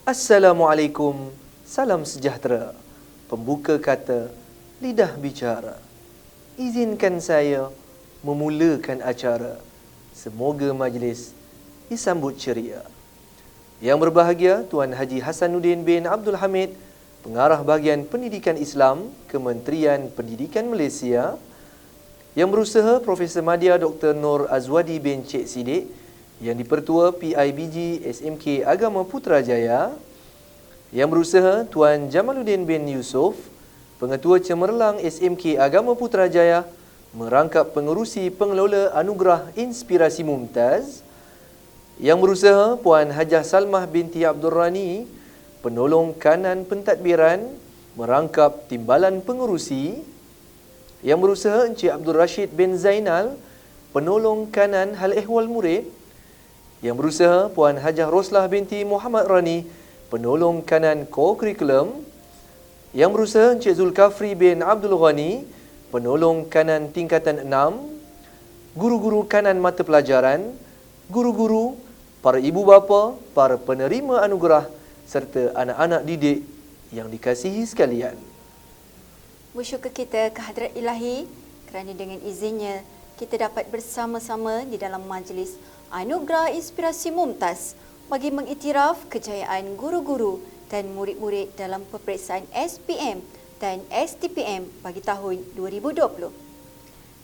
Assalamualaikum, salam sejahtera. Pembuka kata, lidah bicara. Izinkan saya memulakan acara. Semoga majlis disambut ceria. Yang berbahagia Tuan Haji Hasanuddin bin Abdul Hamid, Pengarah Bahagian Pendidikan Islam, Kementerian Pendidikan Malaysia. Yang berusaha Profesor Madya Dr. Nur Azwadi bin Cik Sidik, yang dipertua PIBG SMK Agama Putrajaya. Yang berusaha Tuan Jamaluddin bin Yusof, Pengetua Cemerlang SMK Agama Putrajaya, merangkap pengerusi pengelola Anugerah Inspirasi Mumtaz. Yang berusaha Puan Hajah Salmah binti Abdul Rani, Penolong Kanan Pentadbiran, merangkap Timbalan Pengerusi. Yang berusaha Encik Abdul Rashid bin Zainal, Penolong Kanan Hal Ehwal Murid. Yang berusaha Puan Hajah Roslah binti Muhammad Rani, Penolong Kanan Co-Curriculum. Yang berusaha Encik Zulkafri bin Abdul Ghani, Penolong Kanan Tingkatan 6. Guru-guru kanan mata pelajaran, guru-guru, para ibu bapa, para penerima anugerah serta anak-anak didik yang dikasihi sekalian. Bersyukur kita ke hadrat Ilahi kerana dengan izinnya kita dapat bersama-sama di dalam majlis Anugerah Inspirasi Mumtaz bagi mengiktiraf kejayaan guru-guru dan murid-murid dalam peperiksaan SPM dan STPM bagi tahun 2020.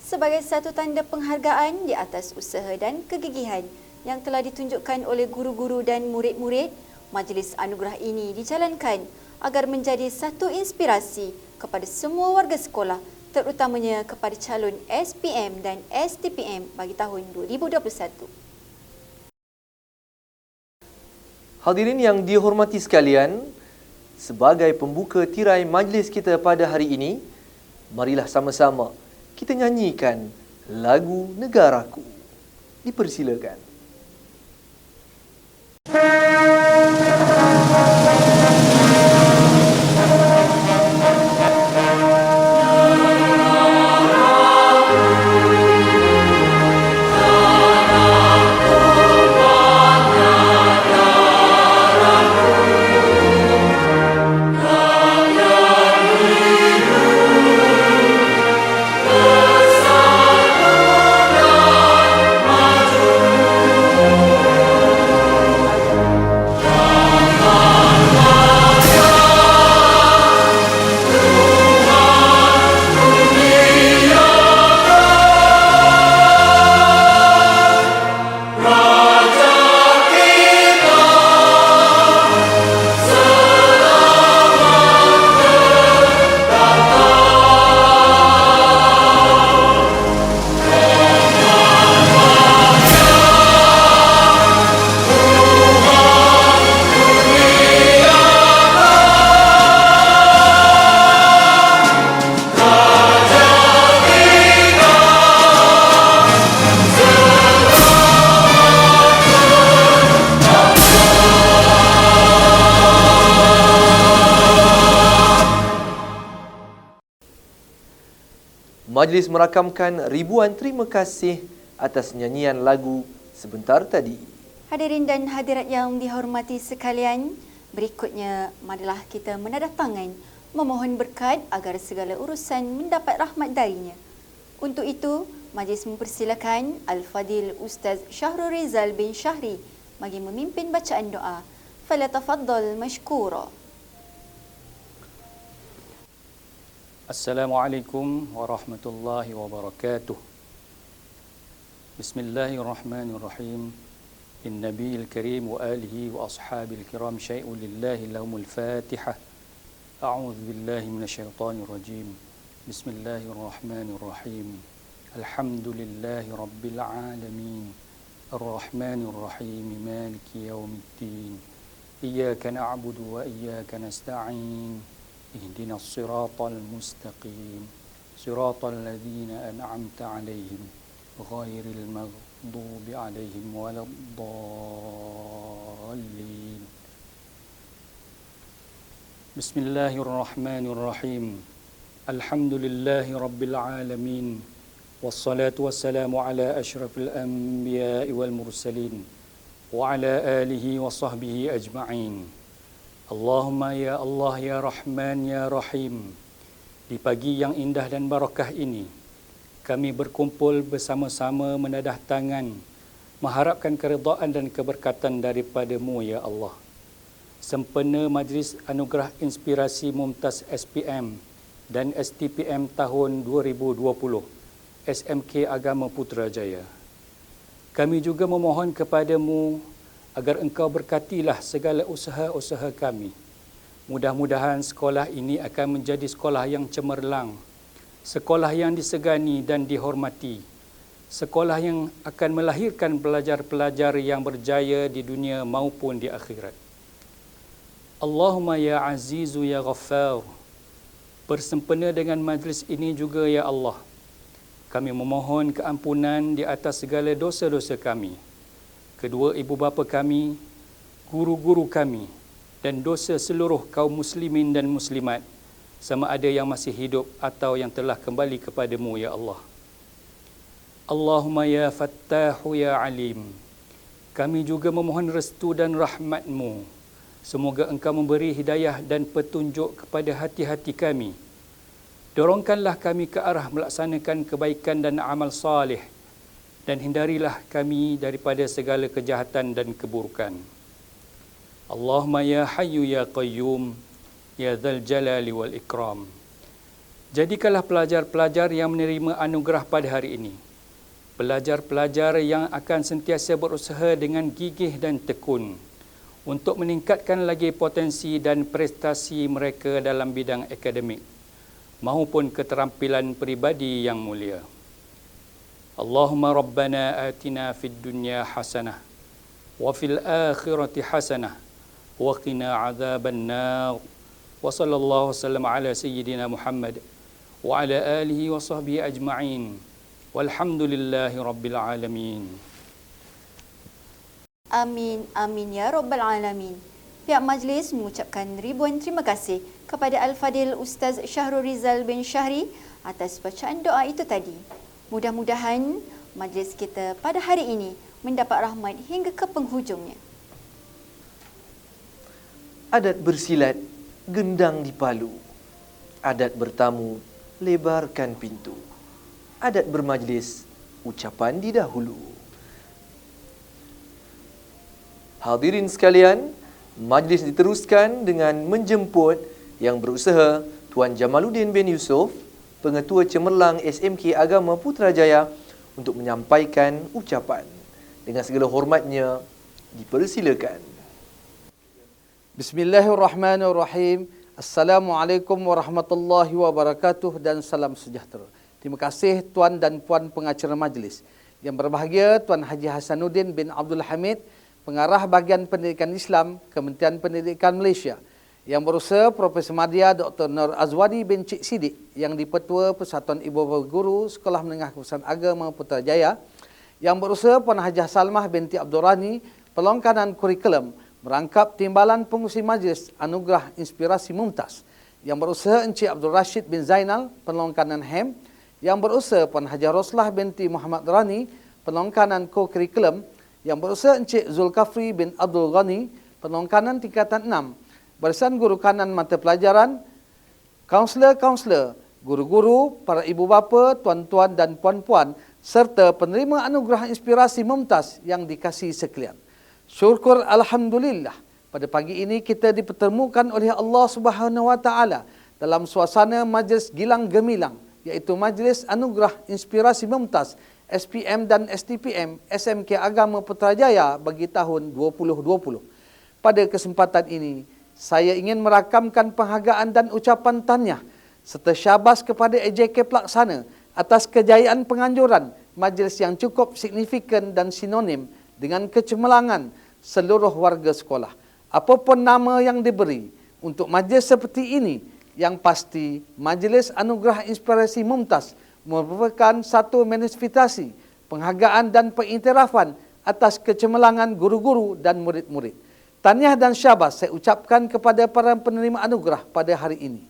Sebagai satu tanda penghargaan di atas usaha dan kegigihan yang telah ditunjukkan oleh guru-guru dan murid-murid, majlis anugerah ini dijalankan agar menjadi satu inspirasi kepada semua warga sekolah, terutamanya kepada calon SPM dan STPM bagi tahun 2021. Hadirin yang dihormati sekalian, sebagai pembuka tirai majlis kita pada hari ini, marilah sama-sama kita nyanyikan lagu Negaraku. Dipersilakan. Majlis merakamkan ribuan terima kasih atas nyanyian lagu sebentar tadi. Hadirin dan hadirat yang dihormati sekalian, berikutnya marilah kita menadah tangan memohon berkat agar segala urusan mendapat rahmat darinya. Untuk itu, majlis mempersilakan Al-Fadil Ustaz Syahrul Rizal bin Syahri bagi memimpin bacaan doa. Falyatafaddal mashkura. Assalamualaikum warahmatullahi wabarakatuh. Bismillahirrahmanirrahim. Innabiyil karim wa alihi wa ashabil kiram syai'un lillahi lahumul fatihah. A'udzu billahi minasyaitonir rajim. Bismillahirrahmanirrahim. Alhamdulillahi rabbil alamin. Arrahmanir rahim. Maliki yaumiddin. Iyyaka na'budu wa iyyaka nasta'in. اهدنا الصراط المستقيم صراط الذين أنعمت عليهم غير المغضوب عليهم ولا الضالين. بسم الله الرحمن الرحيم. الحمد لله رب العالمين والصلاة والسلام على أشرف الأنبياء والمرسلين وعلى آله وصحبه أجمعين. Allahumma ya Allah ya Rahman ya Rahim. Di pagi yang indah dan barakah ini, kami berkumpul bersama-sama menadah tangan, mengharapkan keredaan dan keberkatan daripada-Mu ya Allah. Sempena Majlis Anugerah Inspirasi Mumtaz SPM dan STPM tahun 2020, SMK Agama Putrajaya. Kami juga memohon kepada-Mu agar Engkau berkatilah segala usaha-usaha kami. Mudah-mudahan sekolah ini akan menjadi sekolah yang cemerlang, sekolah yang disegani dan dihormati, sekolah yang akan melahirkan pelajar-pelajar yang berjaya di dunia maupun di akhirat. Allahumma ya Azizu ya Ghaffar. Bersempena dengan majlis ini juga ya Allah, kami memohon keampunan di atas segala dosa-dosa kami, kedua ibu bapa kami, guru-guru kami, dan dosa seluruh kaum muslimin dan muslimat, sama ada yang masih hidup atau yang telah kembali kepada-Mu ya Allah. Allahumma ya Fattahu ya Alim. Kami juga memohon restu dan rahmat-Mu. Semoga Engkau memberi hidayah dan petunjuk kepada hati-hati kami. Dorongkanlah kami ke arah melaksanakan kebaikan dan amal salih, dan hindarilah kami daripada segala kejahatan dan keburukan. Allahumma ya Hayyu ya Qayyum, ya Dzal Jalali wal Ikram. Jadikanlah pelajar-pelajar yang menerima anugerah pada hari ini pelajar-pelajar yang akan sentiasa berusaha dengan gigih dan tekun untuk meningkatkan lagi potensi dan prestasi mereka dalam bidang akademik maupun keterampilan peribadi yang mulia. Allahumma Rabbana atina fid dunya hasanah wa fil akhirati hasanah wa qina adzaban nar. Wa sallallahu wasallam ala sayyidina Muhammad wa ala alihi wa sahbihi ajma'in. Walhamdulillahi rabbil alamin. Amin, amin ya Rabbal Alamin. Pihak majlis mengucapkan ribuan terima kasih kepada Al-Fadil Ustaz Syahrul Rizal bin Syahri atas bacaan doa itu tadi. Mudah-mudahan majlis kita pada hari ini mendapat rahmat hingga ke penghujungnya. Adat bersilat, gendang dipalu. Adat bertamu, lebarkan pintu. Adat bermajlis, ucapan didahulu. Hadirin sekalian, majlis diteruskan dengan menjemput yang berusaha Tuan Jamaluddin bin Yusof, Pengetua Cemerlang SMK Agama Putrajaya, untuk menyampaikan ucapan. Dengan segala hormatnya, dipersilakan. Bismillahirrahmanirrahim. Assalamualaikum warahmatullahi wabarakatuh dan salam sejahtera. Terima kasih Tuan dan Puan pengacara majlis. Yang berbahagia Tuan Haji Hasanuddin bin Abdul Hamid, Pengarah Bahagian Pendidikan Islam, Kementerian Pendidikan Malaysia. Yang berusaha Profesor Madya Dr. Nur Azwadi bin Cik Sidik, yang dipetua Persatuan Ibu Bapa Guru Sekolah Menengah Keputusan Agama Putrajaya. Yang berusaha Puan Hajah Salmah binti Abdul Rani, pelongkaran kurikulum merangkap timbalan pengurusi majlis Anugerah Inspirasi Mumtaz. Yang berusaha Encik Abdul Rashid bin Zainal, pelongkaran HEM. Yang berusaha Puan Hajah Roslah binti Muhammad Rani, pelongkaran kurikulum. Yang berusaha Encik Zulkafri bin Abdul Ghani, pelongkaran tingkatan 6. Barisan guru kanan mata pelajaran, kaunselor-kaunselor, guru-guru, para ibu bapa, tuan-tuan dan puan-puan, serta penerima anugerah inspirasi mumtaz yang dikasihi sekalian. Syukur Alhamdulillah, pada pagi ini kita dipertemukan oleh Allah Subhanahu Wa Taala dalam suasana majlis gilang gemilang, iaitu Majlis Anugerah Inspirasi Mumtaz SPM dan STPM SMK Agama Putrajaya bagi tahun 2020. Pada kesempatan ini, saya ingin merakamkan penghargaan dan ucapan tahniah serta syabas kepada AJK Pelaksana atas kejayaan penganjuran majlis yang cukup signifikan dan sinonim dengan kecemerlangan seluruh warga sekolah. Apapun nama yang diberi untuk majlis seperti ini, yang pasti Majlis Anugerah Inspirasi Mumtaz merupakan satu manifestasi penghargaan dan pengiktirafan atas kecemerlangan guru-guru dan murid-murid. Tahniah dan syabas saya ucapkan kepada para penerima anugerah pada hari ini.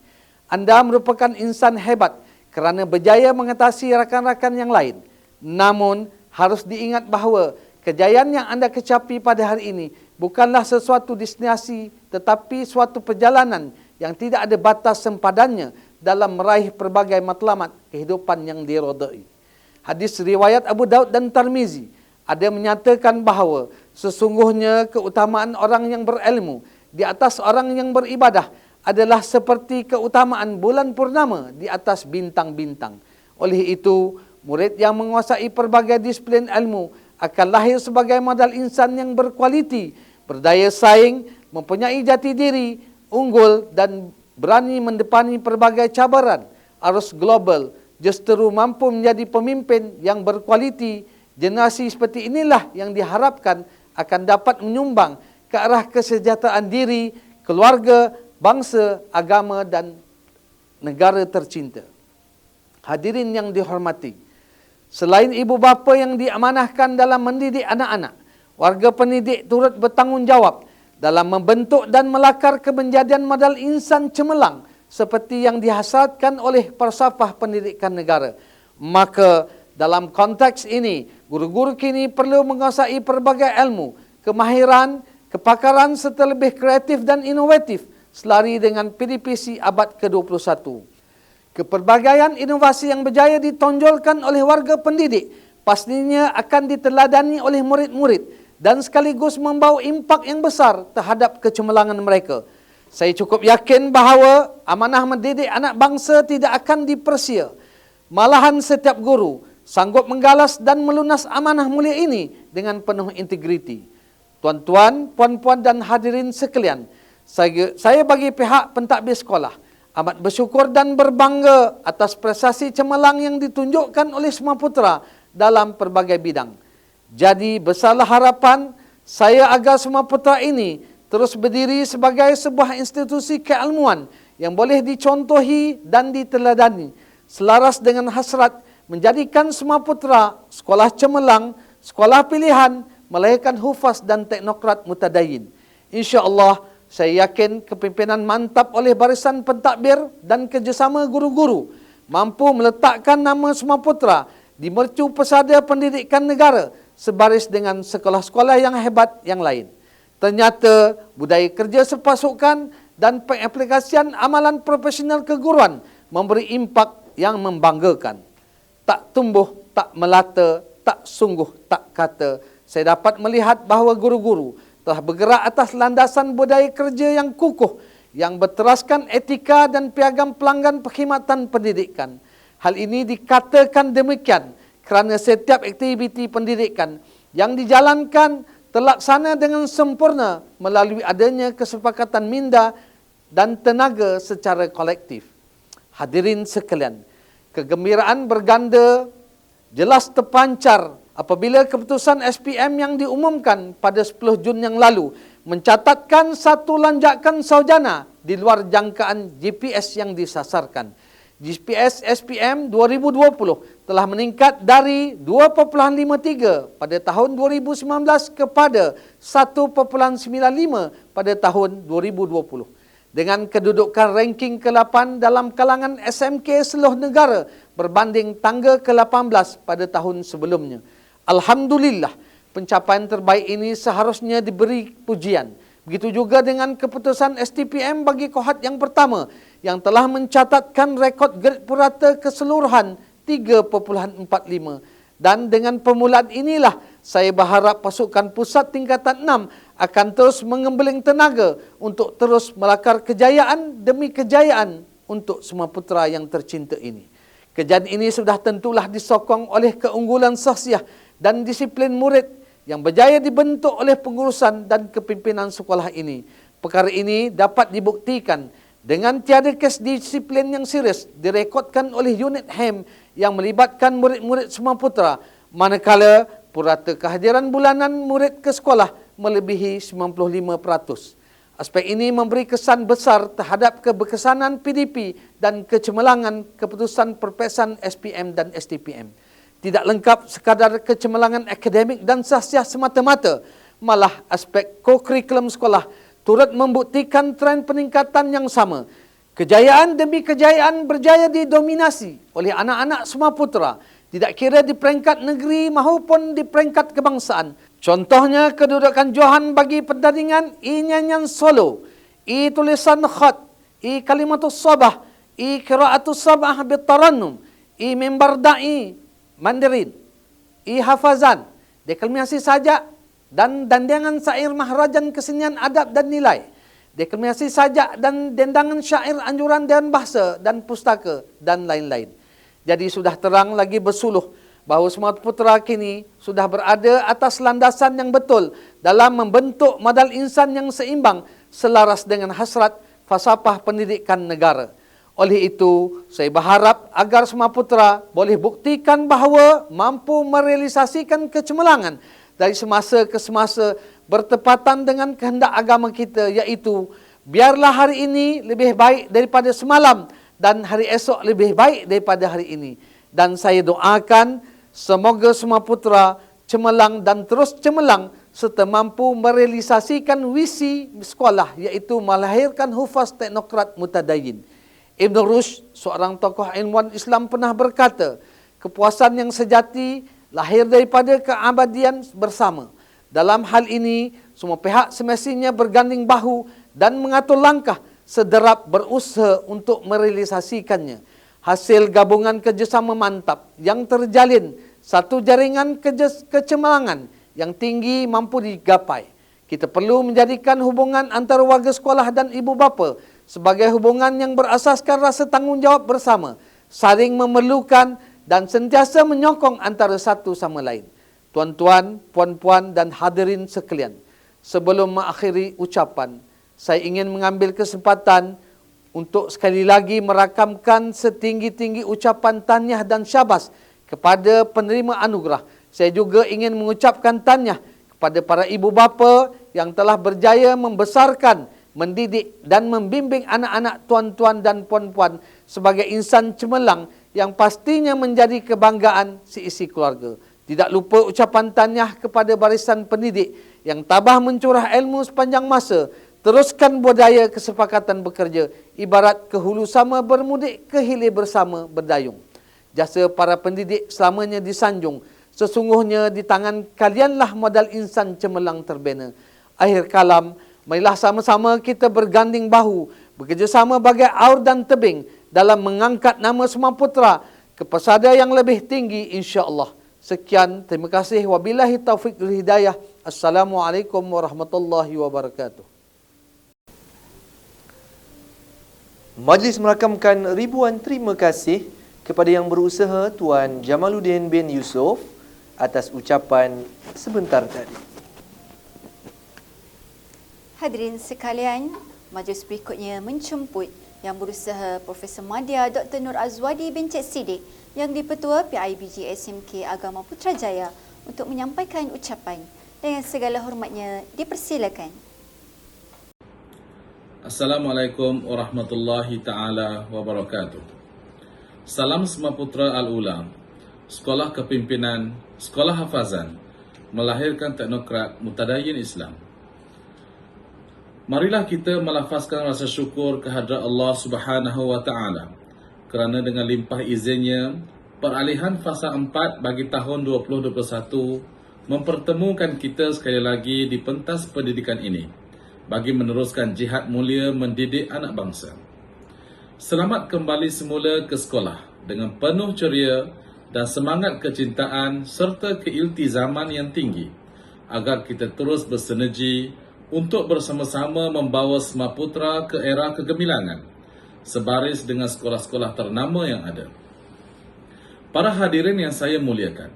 Anda merupakan insan hebat kerana berjaya mengatasi rakan-rakan yang lain. Namun, harus diingat bahawa kejayaan yang anda kecapi pada hari ini bukanlah sesuatu destinasi tetapi suatu perjalanan yang tidak ada batas sempadannya dalam meraih pelbagai matlamat kehidupan yang dirodai. Hadis riwayat Abu Daud dan Tirmizi ada menyatakan bahawa sesungguhnya keutamaan orang yang berilmu di atas orang yang beribadah adalah seperti keutamaan bulan purnama di atas bintang-bintang. Oleh itu, murid yang menguasai pelbagai disiplin ilmu akan lahir sebagai modal insan yang berkualiti, berdaya saing, mempunyai jati diri, unggul dan berani mendepani pelbagai cabaran. Arus global justeru mampu menjadi pemimpin yang berkualiti. Generasi seperti inilah yang diharapkan akan dapat menyumbang ke arah kesejahteraan diri, keluarga, bangsa, agama dan negara tercinta. Hadirin yang dihormati, selain ibu bapa yang diamanahkan dalam mendidik anak-anak, warga pendidik turut bertanggungjawab dalam membentuk dan melakar kemenjadian modal insan cemerlang seperti yang dihasratkan oleh falsafah pendidikan negara. Maka dalam konteks ini, guru-guru kini perlu menguasai pelbagai ilmu, kemahiran, kepakaran serta lebih kreatif dan inovatif selari dengan PDPC abad ke-21. Kepelbagaian inovasi yang berjaya ditonjolkan oleh warga pendidik pastinya akan diteladani oleh murid-murid dan sekaligus membawa impak yang besar terhadap kecemerlangan mereka. Saya cukup yakin bahawa amanah mendidik anak bangsa tidak akan dipersia. Malahan setiap guru sanggup menggalas dan melunas amanah mulia ini dengan penuh integriti. Tuan-tuan, puan-puan dan hadirin sekalian, saya bagi pihak pentadbir sekolah amat bersyukur dan berbangga atas prestasi cemerlang yang ditunjukkan oleh semua putera dalam pelbagai bidang. Jadi besarlah harapan saya agar semua putera ini terus berdiri sebagai sebuah institusi keilmuan yang boleh dicontohi dan diteladani, selaras dengan hasrat menjadikan semua putera sekolah cemerlang, sekolah pilihan, melahirkan hufaz dan teknokrat mutadayyin. InsyaAllah, saya yakin kepimpinan mantap oleh barisan pentadbir dan kerjasama guru-guru mampu meletakkan nama semua putera di mercu pesada pendidikan negara sebaris dengan sekolah-sekolah yang hebat yang lain. Ternyata budaya kerja sepasukan dan pengaplikasian amalan profesional keguruan memberi impak yang membanggakan. Tak tumbuh, tak melata, tak sungguh, tak kata. Saya dapat melihat bahawa guru-guru telah bergerak atas landasan budaya kerja yang kukuh, yang berteraskan etika dan piagam pelanggan perkhidmatan pendidikan. Hal ini dikatakan demikian kerana setiap aktiviti pendidikan yang dijalankan terlaksana dengan sempurna melalui adanya kesepakatan minda dan tenaga secara kolektif. Hadirin sekalian, kegembiraan berganda jelas terpancar apabila keputusan SPM yang diumumkan pada 10 Jun yang lalu mencatatkan satu lonjakan sarjana di luar jangkaan GPS yang disasarkan. GPS SPM 2020 telah meningkat dari 2.53 pada tahun 2019 kepada 1.95 pada tahun 2020. Dengan kedudukan ranking ke-8 dalam kalangan SMK seluruh negara berbanding tangga ke-18 pada tahun sebelumnya. Alhamdulillah, pencapaian terbaik ini seharusnya diberi pujian. Begitu juga dengan keputusan STPM bagi kohort yang pertama yang telah mencatatkan rekod grade purata keseluruhan 3.45. Dan dengan permulaan inilah saya berharap pasukan pusat tingkatan 6 akan terus mengembeling tenaga untuk terus melakar kejayaan demi kejayaan untuk semua putera yang tercinta ini. Kejayaan ini sudah tentulah disokong oleh keunggulan sahsiah dan disiplin murid yang berjaya dibentuk oleh pengurusan dan kepimpinan sekolah ini. Perkara ini dapat dibuktikan dengan tiada kes disiplin yang serius direkodkan oleh unit HEM yang melibatkan murid-murid semua putera, manakala purata kehadiran bulanan murid ke sekolah melebihi 95%. Aspek ini memberi kesan besar terhadap keberkesanan PDP dan kecemerlangan keputusan perpesan SPM dan STPM. Tidak lengkap sekadar kecemerlangan akademik dan sahsiah semata-mata, malah aspek co-curriculum sekolah turut membuktikan tren peningkatan yang sama. Kejayaan demi kejayaan berjaya didominasi oleh anak-anak semua putera, tidak kira di peringkat negeri maupun di peringkat kebangsaan. Contohnya kedudukan Johan bagi pertandingan nyanyian solo, tulisan khat, kalimatus sabah, qiraatus sabah bitarannum, mimbar da'i mandirin, hafazan, deklamasi sajak dan dandangan syair mahrajan kesenian adab dan nilai, deklamasi sajak dan dendangan syair anjuran dan bahasa dan pustaka dan lain-lain. Jadi sudah terang lagi bersuluh bahawa Sumatera Putra kini sudah berada atas landasan yang betul dalam membentuk modal insan yang seimbang selaras dengan hasrat falsafah pendidikan negara. Oleh itu, saya berharap agar Sumatera Putra boleh buktikan bahawa mampu merealisasikan kecemerlangan dari semasa ke semasa bertepatan dengan kehendak agama kita, iaitu biarlah hari ini lebih baik daripada semalam dan hari esok lebih baik daripada hari ini. Dan saya doakan semoga Sumatera Putra cemerlang dan terus cemerlang serta mampu merealisasikan visi sekolah, iaitu melahirkan hufaz teknokrat mutadayyin. Ibn Rushd, seorang tokoh ilmuwan Islam, pernah berkata, kepuasan yang sejati lahir daripada keabadian bersama. Dalam hal ini, semua pihak semestinya berganding bahu dan mengatur langkah sederap berusaha untuk merealisasikannya. Hasil gabungan kerjasama mantap yang terjalin, satu jaringan kecemerlangan yang tinggi mampu digapai. Kita perlu menjadikan hubungan antara warga sekolah dan ibu bapa sebagai hubungan yang berasaskan rasa tanggungjawab bersama, saling memerlukan dan sentiasa menyokong antara satu sama lain. Tuan-tuan, puan-puan dan hadirin sekalian, sebelum mengakhiri ucapan, saya ingin mengambil kesempatan untuk sekali lagi merakamkan setinggi-tinggi ucapan tahniah dan syabas kepada penerima anugerah. Saya juga ingin mengucapkan tahniah kepada para ibu bapa yang telah berjaya membesarkan, mendidik dan membimbing anak-anak tuan-tuan dan puan-puan sebagai insan cemerlang yang pastinya menjadi kebanggaan seisi keluarga. Tidak lupa ucapan tahniah kepada barisan pendidik yang tabah mencurah ilmu sepanjang masa. Teruskan budaya kesepakatan bekerja, ibarat ke hulu sama bermudik, ke hilir bersama berdayung. Jasa para pendidik selamanya disanjung. Sesungguhnya di tangan kalianlah modal insan cemerlang terbina. Akhir kalam, marilah sama-sama kita berganding bahu, bekerjasama bagai aur dan tebing dalam mengangkat nama Sumatera Putra ke pesada yang lebih tinggi, insya-Allah. Sekian, terima kasih. Wabillahi taufiq wal hidayah. Assalamualaikum warahmatullahi wabarakatuh. Majlis merakamkan ribuan terima kasih kepada yang berusaha Tuan Jamaluddin bin Yusof atas ucapan sebentar tadi. Hadirin sekalian, majlis berikutnya menjemput yang berusaha Profesor Madya Dr. Nur Azwadi bin Cik Siddiq yang di-Petua PIBG SMK Agama Putrajaya untuk menyampaikan ucapan. Dengan segala hormatnya, dipersilakan. Assalamualaikum warahmatullahi ta'ala wabarakatuh. Salam Sumatera Putra Al-Ula, Sekolah Kepimpinan, Sekolah Hafazan, melahirkan teknokrat mutadayyin Islam. Marilah kita melafazkan rasa syukur kehadrat Allah Subhanahu wa Ta'ala kerana dengan limpah izinnya, peralihan fasa 4 bagi tahun 2021 mempertemukan kita sekali lagi di pentas pendidikan ini bagi meneruskan jihad mulia mendidik anak bangsa. Selamat kembali semula ke sekolah dengan penuh ceria dan semangat kecintaan serta keiltizaman yang tinggi agar kita terus bersinergi untuk bersama-sama membawa Sumatera Putra ke era kegemilangan sebaris dengan sekolah-sekolah ternama yang ada. Para hadirin yang saya muliakan,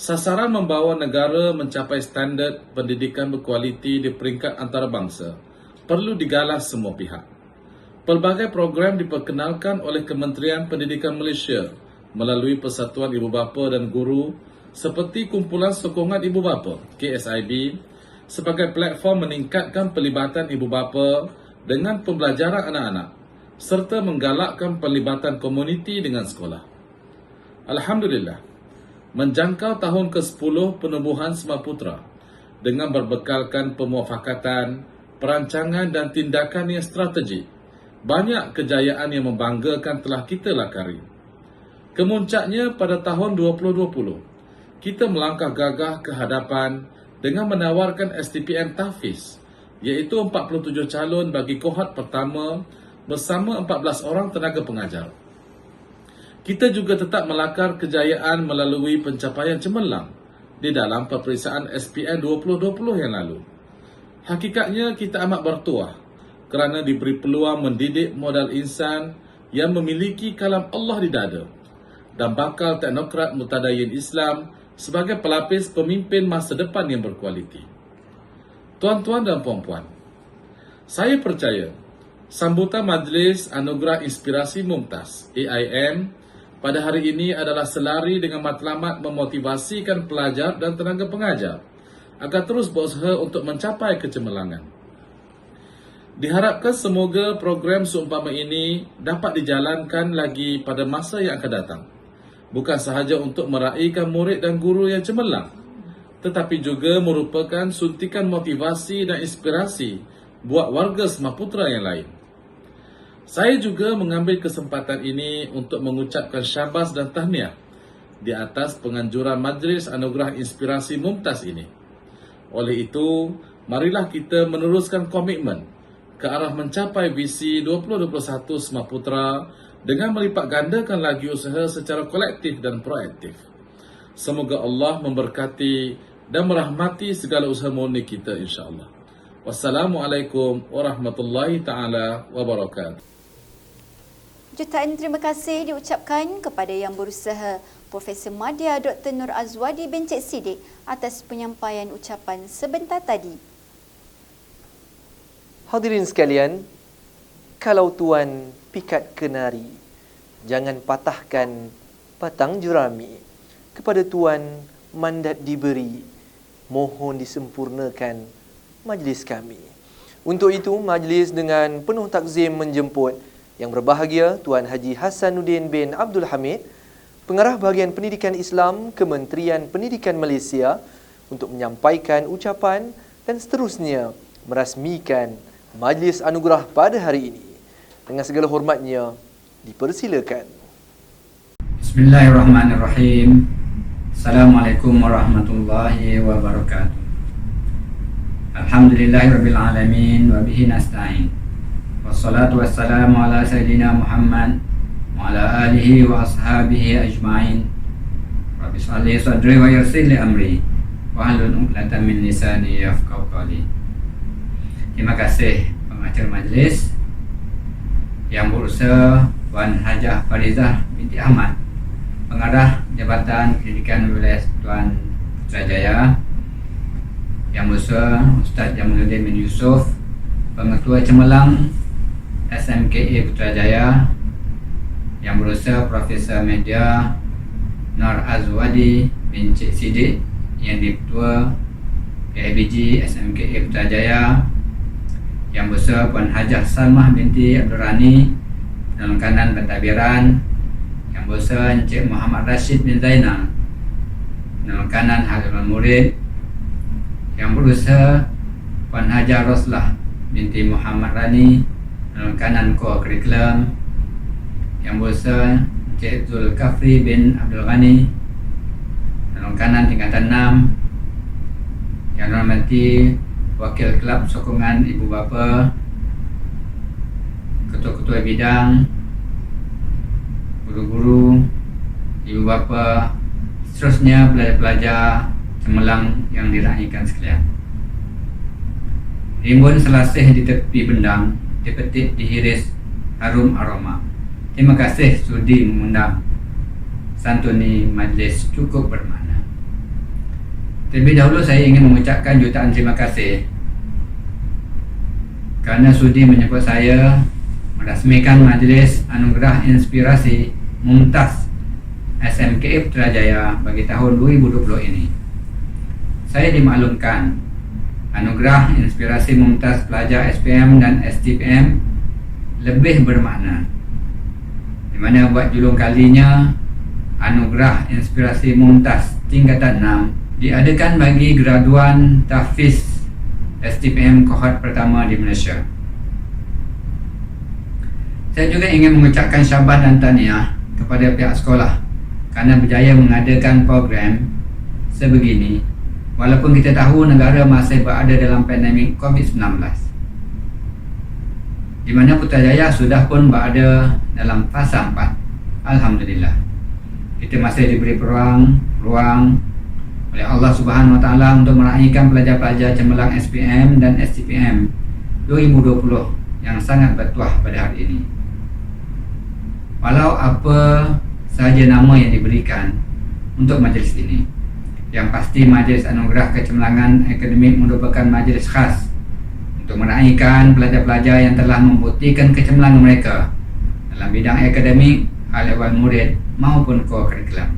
sasaran membawa negara mencapai standard pendidikan berkualiti di peringkat antarabangsa perlu digalas semua pihak. Pelbagai program diperkenalkan oleh Kementerian Pendidikan Malaysia melalui Persatuan Ibu Bapa dan Guru seperti Kumpulan Sokongan Ibu Bapa KSIB sebagai platform meningkatkan pelibatan ibu bapa dengan pembelajaran anak-anak serta menggalakkan pelibatan komuniti dengan sekolah. Alhamdulillah, menjangkau tahun ke-10 penubuhan Sumatera Putra dengan berbekalkan pemuafakatan, perancangan dan tindakan yang strategik, banyak kejayaan yang membanggakan telah kita lakari. Kemuncaknya pada tahun 2020, kita melangkah gagah ke hadapan dengan menawarkan STPM Tahfiz, iaitu 47 calon bagi kohort pertama bersama 14 orang tenaga pengajar. Kita juga tetap melakar kejayaan melalui pencapaian cemerlang di dalam peperiksaan SPM 2020 yang lalu. Hakikatnya kita amat bertuah kerana diberi peluang mendidik modal insan yang memiliki kalam Allah di dada dan bakal teknokrat mutadayyin Islam sebagai pelapis pemimpin masa depan yang berkualiti. Tuan-tuan dan puan-puan, saya percaya sambutan Majlis Anugerah Inspirasi Mumtaz AIM pada hari ini adalah selari dengan matlamat memotivasikan pelajar dan tenaga pengajar agar terus berusaha untuk mencapai kecemerlangan. Diharapkan semoga program seumpama ini dapat dijalankan lagi pada masa yang akan datang. Bukan sahaja untuk meraihkan murid dan guru yang cemerlang, tetapi juga merupakan suntikan motivasi dan inspirasi buat warga Semaputra yang lain. Saya juga mengambil kesempatan ini untuk mengucapkan syabas dan tahniah di atas penganjuran Majlis Anugerah Inspirasi Mumtaz ini. Oleh itu, marilah kita meneruskan komitmen ke arah mencapai visi 2021 Semaputra dengan melipat gandakan lagi usaha secara kolektif dan proaktif. Semoga Allah memberkati dan merahmati segala usaha murni kita insya-Allah. Wassalamualaikum warahmatullahi taala wabarakatuh. Jutaan terima kasih diucapkan kepada Yang Berusaha Profesor Madya Dr. Nur Azwadi bin Cik Siddiq atas penyampaian ucapan sebentar tadi. Hadirin sekalian, kalau tuan pikat kenari, jangan patahkan batang jerami. Kepada tuan mandat diberi, mohon disempurnakan majlis kami. Untuk itu, majlis dengan penuh takzim menjemput Yang berbahagia Tuan Haji Hasanuddin bin Abdul Hamid, Pengarah Bahagian Pendidikan Islam Kementerian Pendidikan Malaysia, untuk menyampaikan ucapan dan seterusnya merasmikan Majlis Anugerah pada hari ini. Dengan segala hormatnya, dipersilakan. Bismillahirrahmanirrahim. Assalamualaikum warahmatullahi wabarakatuh. Alhamdulillahirabbil alamin wa bihi nasta'in. Wassalatu wassalamu ala sayyidina Muhammad wa ala alihi wa ashabihi ajma'in. Rabbi shrah li sadri wa yassir li amri wa hlul 'uqdatam min lisani yafqahu qawli. Terima kasih pengacara majlis, Yang Berusaha Puan Hajah Farizah binti Ahmad, Pengarah Jabatan Pendidikan Wilayah Tuan Putrajaya, Yang Berusaha Ustaz Jamaluddin bin Yusof, Pengetua Cemerlang SMKA Putrajaya, Yang Berusaha Profesor Media Nur Azwadi bin Cik Siddiq, Yang Di-Ketua PIBG SMKA Putrajaya, Yang Berusaha Puan Hajah Salmah binti Abdul Rani, Dalam Kanan Pentadbiran, Yang Berusaha Encik Muhammad Rashid bin Zainal, Dalam Kanan Hadirin Murid, Yang Berusaha Puan Hajar Roslah binti Muhammad Rani, Dalam Kanan Core Curriculum, Yang Berusaha Encik Zulkafli bin Abdul Ghani, Dalam Kanan Tingkatan 6, Yang Dirahmati Wakil Kelab Sokongan Ibu Bapa, Ketua-ketua bidang, guru-guru, ibu bapa, seterusnya pelajar-pelajar cemerlang yang diraihkan sekalian. Rimbun selasih di tepi bendang, dipetik dihiris harum aroma. Terima kasih sudi mengundang santuni majlis cukup bermakna. Terlebih dahulu saya ingin mengucapkan jutaan terima kasih kerana sudi menyebut saya merasmikan Majlis Anugerah Inspirasi Mumtaz SMKA Putrajaya bagi tahun 2020 ini. Saya dimaklumkan Anugerah Inspirasi Mumtaz Pelajar SPM dan STPM lebih bermakna, di mana buat julung kalinya Anugerah Inspirasi Mumtaz tingkatan 6 diadakan bagi graduan tahfiz STPM kohort pertama di Malaysia. Saya juga ingin mengucapkan syabas dan tahniah kepada pihak sekolah kerana berjaya mengadakan program sebegini walaupun kita tahu negara masih berada dalam pandemik COVID-19, di mana Putrajaya sudah pun berada dalam fasa 4. Alhamdulillah, kita masih diberi ruang oleh Allah Subhanahu Wa Taala untuk meraihkan pelajar-pelajar cemerlang SPM dan STPM 2020 yang sangat bertuah pada hari ini. Walau apa sahaja nama yang diberikan untuk majlis ini, yang pasti Majlis Anugerah Kecemerlangan Akademik merupakan majlis khas untuk meraihkan pelajar-pelajar yang telah membuktikan kecemerlangan mereka dalam bidang akademik, hal ehwal murid maupun co-curriculum.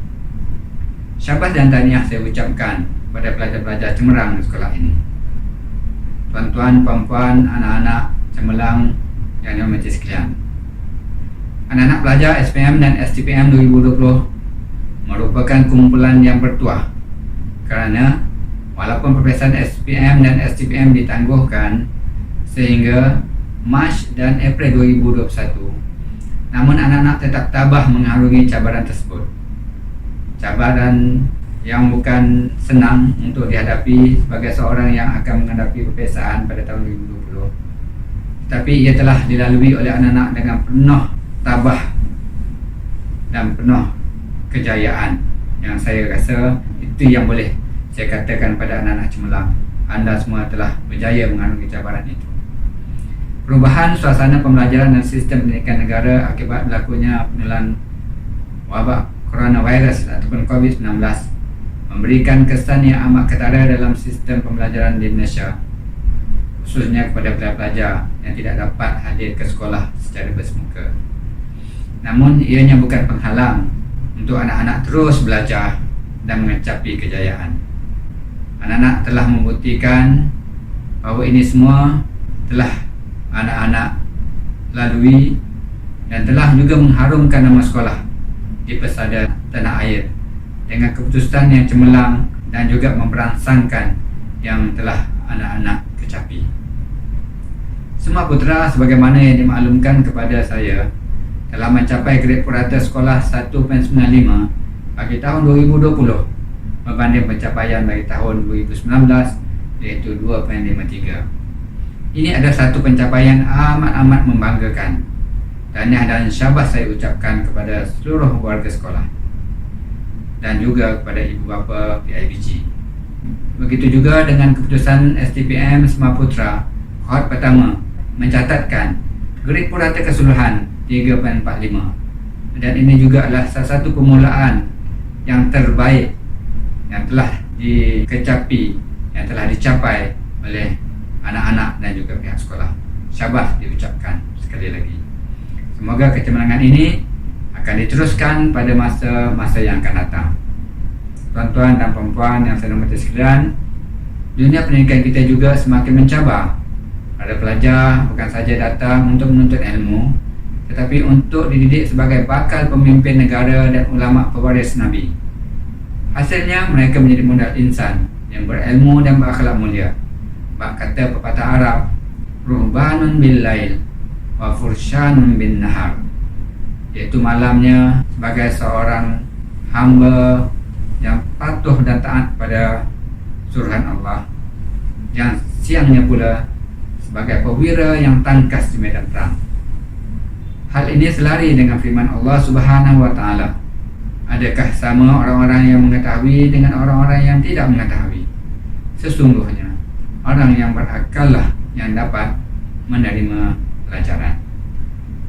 Syabas dan tahniah saya ucapkan pada pelajar-pelajar cemerlang di sekolah ini. Tuan-tuan, puan-puan, anak-anak cemerlang yang dirahmati sekalian, anak-anak pelajar SPM dan STPM 2020 merupakan kumpulan yang bertuah, kerana walaupun peperiksaan SPM dan STPM ditangguhkan sehingga Mac dan April 2021, namun anak-anak tetap tabah mengharungi cabaran tersebut. Cabaran yang bukan senang untuk dihadapi sebagai seorang yang akan menghadapi peperiksaan pada tahun 2020. Tetapi ia telah dilalui oleh anak-anak dengan penuh tabah dan penuh kejayaan, yang saya rasa itu yang boleh saya katakan pada anak-anak cemerlang. Anda semua telah berjaya mengarungi cabaran itu. Perubahan suasana pembelajaran dan sistem pendidikan negara akibat berlakunya penularan wabak coronavirus ataupun COVID-19 memberikan kesan yang amat ketara dalam sistem pembelajaran di Malaysia, khususnya kepada pelajar-pelajar yang tidak dapat hadir ke sekolah secara bersemuka. Namun ianya bukan penghalang untuk anak-anak terus belajar dan mencapai kejayaan. Anak-anak telah membuktikan bahawa ini semua telah anak-anak lalui dan telah juga mengharumkan nama sekolah di pesada tanah air dengan keputusan yang cemerlang dan juga memperangsangkan yang telah anak-anak kecapi. Semua putera sebagaimana yang dimaklumkan kepada saya telah mencapai grade purata sekolah 1.95 bagi tahun 2020 berbanding pencapaian bagi tahun 2019 iaitu 2.53. Ini adalah satu pencapaian amat-amat membanggakan. Tahniah dan syabas saya ucapkan kepada seluruh warga sekolah dan juga kepada ibu bapa PIBG. Begitu juga dengan keputusan STPM Semar Putra kohort pertama mencatatkan grade purata keseluruhan 3.45, dan ini juga adalah salah satu permulaan yang terbaik yang telah dikecapi, yang telah dicapai oleh anak-anak dan juga pihak sekolah. Syabas diucapkan sekali lagi. Semoga kecemerlangan ini akan diteruskan pada masa-masa yang akan datang. Tuan-tuan dan puan-puan yang saya hormati sekalian, dunia pendidikan kita juga semakin mencabar. Para pelajar bukan saja datang untuk menuntut ilmu, tetapi untuk dididik sebagai bakal pemimpin negara dan ulama pewaris Nabi. Hasilnya mereka menjadi modal insan yang berilmu dan berakhlak mulia. Bak kata pepatah Arab, ruhbanun bil lail wa fursyanun bin nahar, iaitu malamnya sebagai seorang hamba yang patuh dan taat pada suruhan Allah, yang siangnya pula sebagai perwira yang tangkas di medan perang. Hal ini selari dengan firman Allah Subhanahu Wa Taala. Adakah sama orang-orang yang mengetahui dengan orang-orang yang tidak mengetahui? Sesungguhnya orang yang berakallah yang dapat menerima pelajaran.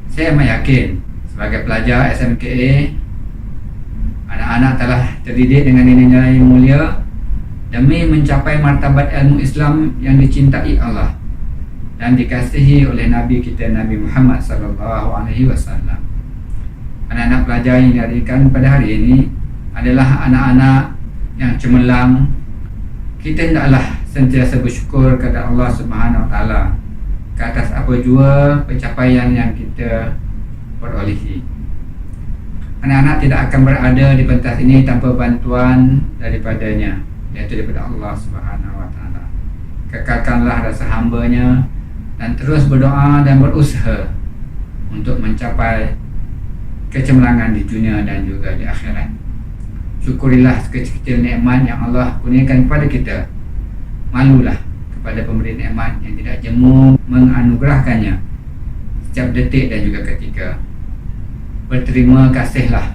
Saya yakin sebagai pelajar SMKA, anak-anak telah terdidik dengan nilai-nilai mulia demi mencapai martabat ilmu Islam yang dicintai Allah dan dikasihi oleh Nabi kita Nabi Muhammad SAW. Anak-anak pelajar yang dihadirkan pada hari ini adalah anak-anak yang cemerlang. Kita hendaklah sentiasa bersyukur kepada Allah Subhanahu Wa Taala ke atas apa jua pencapaian yang kita perolehi. Anak-anak tidak akan berada di pentas ini tanpa bantuan daripadanya, iaitu daripada Allah Subhanahu Wa Taala. Kekalkanlah rasa hambanya dan terus berdoa dan berusaha untuk mencapai kecemerlangan di dunia dan juga di akhirat. syukurilah sekecil-kecil nikmat yang Allah kurniakan kepada kita. Malulah kepada pemberi nikmat yang tidak jemu menganugerahkannya setiap detik dan juga ketika. Berterima kasihlah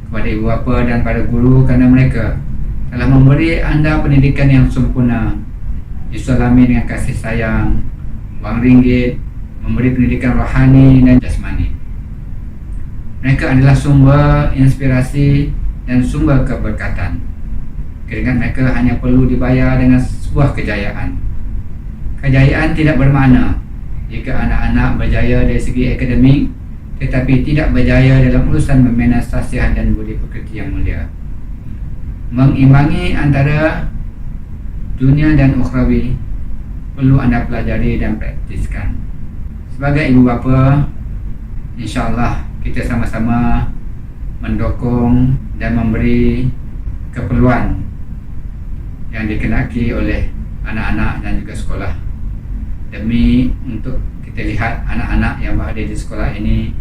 kepada ibu bapa dan para guru kerana mereka telah memberi anda pendidikan yang sempurna, disulami dengan kasih sayang, wang ringgit, memberi pendidikan rohani dan jasmani. Mereka adalah sumber inspirasi dan sumber keberkatan. Keringat mereka hanya perlu dibayar dengan sebuah kejayaan. Kejayaan tidak bermakna jika anak-anak berjaya dari segi akademik tetapi tidak berjaya dalam urusan membina sasiah dan budi pekerti yang mulia. Mengimbangi antara dunia dan ukhrawi perlu anda pelajari dan praktiskan. Sebagai ibu bapa, insya-Allah kita sama-sama mendukung dan memberi keperluan yang dikenaki oleh anak-anak dan juga sekolah, demi untuk kita lihat anak-anak yang berada di sekolah ini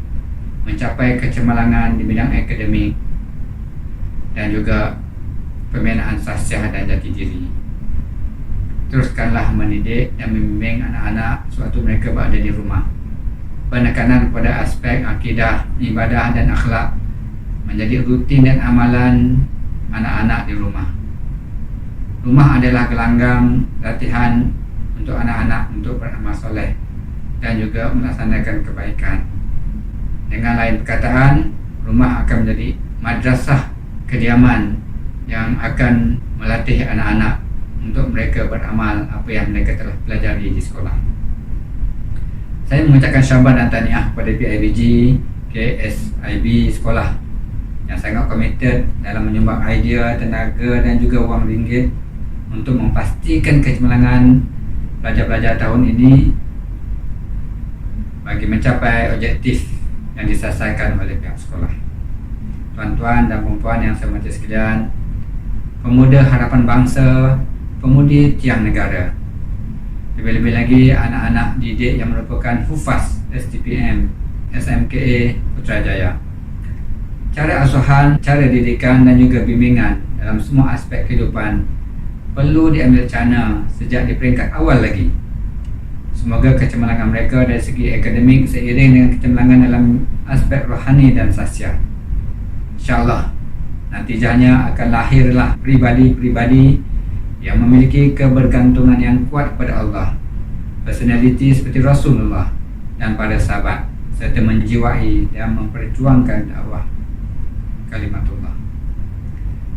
mencapai kecemerlangan di bidang akademik dan juga pembinaan sasiah dan jati diri. Teruskanlah mendidik dan membimbing anak-anak sewaktu mereka berada di rumah. Penekanan pada aspek akidah, ibadah dan akhlak menjadi rutin dan amalan anak-anak di rumah. Rumah adalah gelanggang latihan untuk anak-anak untuk beramal soleh dan juga melaksanakan kebaikan. Dengan lain perkataan, rumah akan menjadi madrasah kediaman yang akan melatih anak-anak untuk mereka beramal apa yang mereka telah pelajari di sekolah. Saya mengucapkan syabas dan tahniah kepada PIBG, KSIB sekolah yang sangat komited dalam menyumbang idea, tenaga dan juga wang ringgit untuk memastikan kecemerlangan pelajar-pelajar tahun ini bagi mencapai objektif yang disasarkan oleh pihak sekolah. Tuan-tuan dan puan-puan yang saya hormati sekalian, pemuda harapan bangsa, pemudi tiang negara, lebih-lebih lagi anak-anak didik yang merupakan hufaz STPM, SMKA Putrajaya. Cara asuhan, cara didikan dan juga bimbingan dalam semua aspek kehidupan perlu diambil cana sejak di peringkat awal lagi. Semoga kecemerlangan mereka dari segi akademik seiring dengan kecemerlangan dalam aspek rohani dan sasiah. InsyaAllah natijahnya akan lahirlah pribadi-pribadi yang memiliki kebergantungan yang kuat kepada Allah, personaliti seperti Rasulullah dan para sahabat, serta menjiwai dan memperjuangkan dakwah kalimatullah.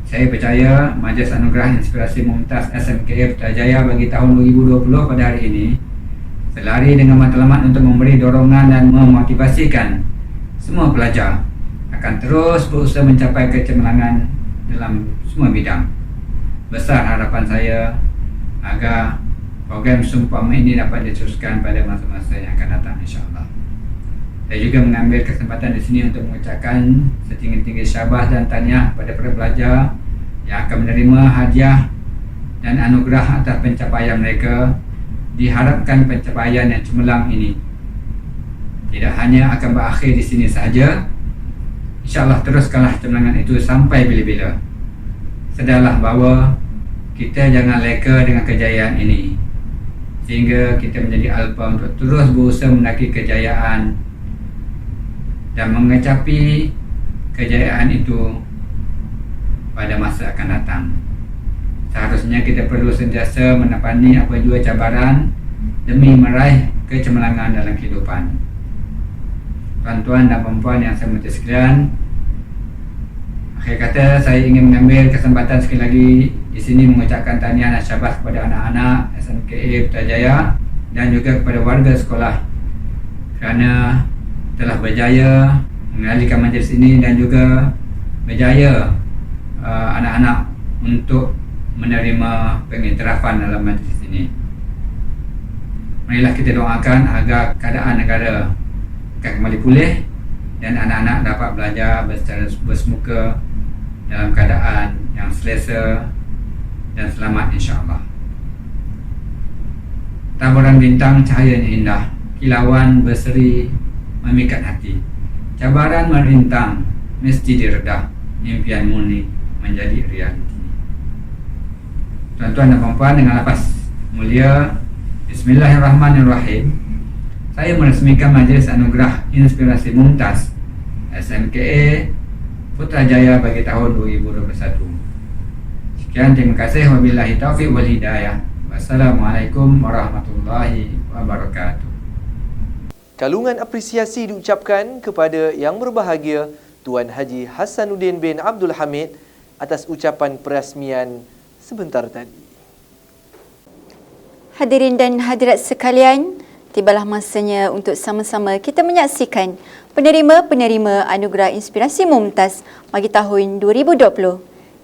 Saya percaya Majlis Anugerah Inspirasi Mumtaz SMKA Putrajaya bagi tahun 2020 pada hari ini selari dengan matlamat untuk memberi dorongan dan memotivasikan semua pelajar akan terus berusaha mencapai kecemerlangan dalam semua bidang. Besar harapan saya agar program seumpama ini dapat diteruskan pada masa-masa yang akan datang, insya-Allah. Saya juga mengambil kesempatan di sini untuk mengucapkan setinggi-tinggi syabas dan tahniah kepada para pelajar yang akan menerima hadiah dan anugerah atas pencapaian mereka. Diharapkan pencapaian yang cemerlang ini tidak hanya akan berakhir di sini sahaja. InsyaAllah teruskanlah cemerlangan itu sampai bila-bila. Sedarlah bahawa kita jangan leka dengan kejayaan ini, sehingga kita menjadi alpa untuk terus berusaha mendaki kejayaan dan mengecapi kejayaan itu pada masa akan datang. Seharusnya kita perlu sentiasa menepani apa jua cabaran demi meraih kecemerlangan dalam kehidupan. Tuan-tuan dan puan-puan yang saya hormati sekalian, akhir kata saya ingin mengambil kesempatan sekali lagi di sini mengucapkan tahniah dan syabas kepada anak-anak SMKA Putrajaya dan juga kepada warga sekolah kerana telah berjaya mengendalikan majlis ini dan juga berjaya anak-anak untuk menerima pengiktirafan dalam majlis ini. Marilah kita doakan agar keadaan negara akan kembali pulih dan anak-anak dapat belajar secara bersemuka dalam keadaan yang selesa dan selamat, insya-Allah. Taburan bintang cahayanya indah, kilauan berseri memikat hati. Cabaran merintang mesti diredah, impian murni menjadi realiti. Tuan-tuan dan puan-puan, dengan lapas mulia Bismillahirrahmanirrahim, saya meresmikan Majlis Anugerah Inspirasi Mumtaz SMKA Putrajaya bagi tahun 2021. Sekian, terima kasih. Wabillahi taufiq wal hidayah. Wassalamualaikum warahmatullahi wabarakatuh. Kalungan apresiasi diucapkan kepada Yang Berbahagia Tuan Haji Hasanuddin bin Abdul Hamid atas ucapan perasmian sebentar tadi. Hadirin dan hadirat sekalian, tibalah masanya untuk sama-sama kita menyaksikan penerima-penerima Anugerah Inspirasi Mumtaz bagi tahun 2020.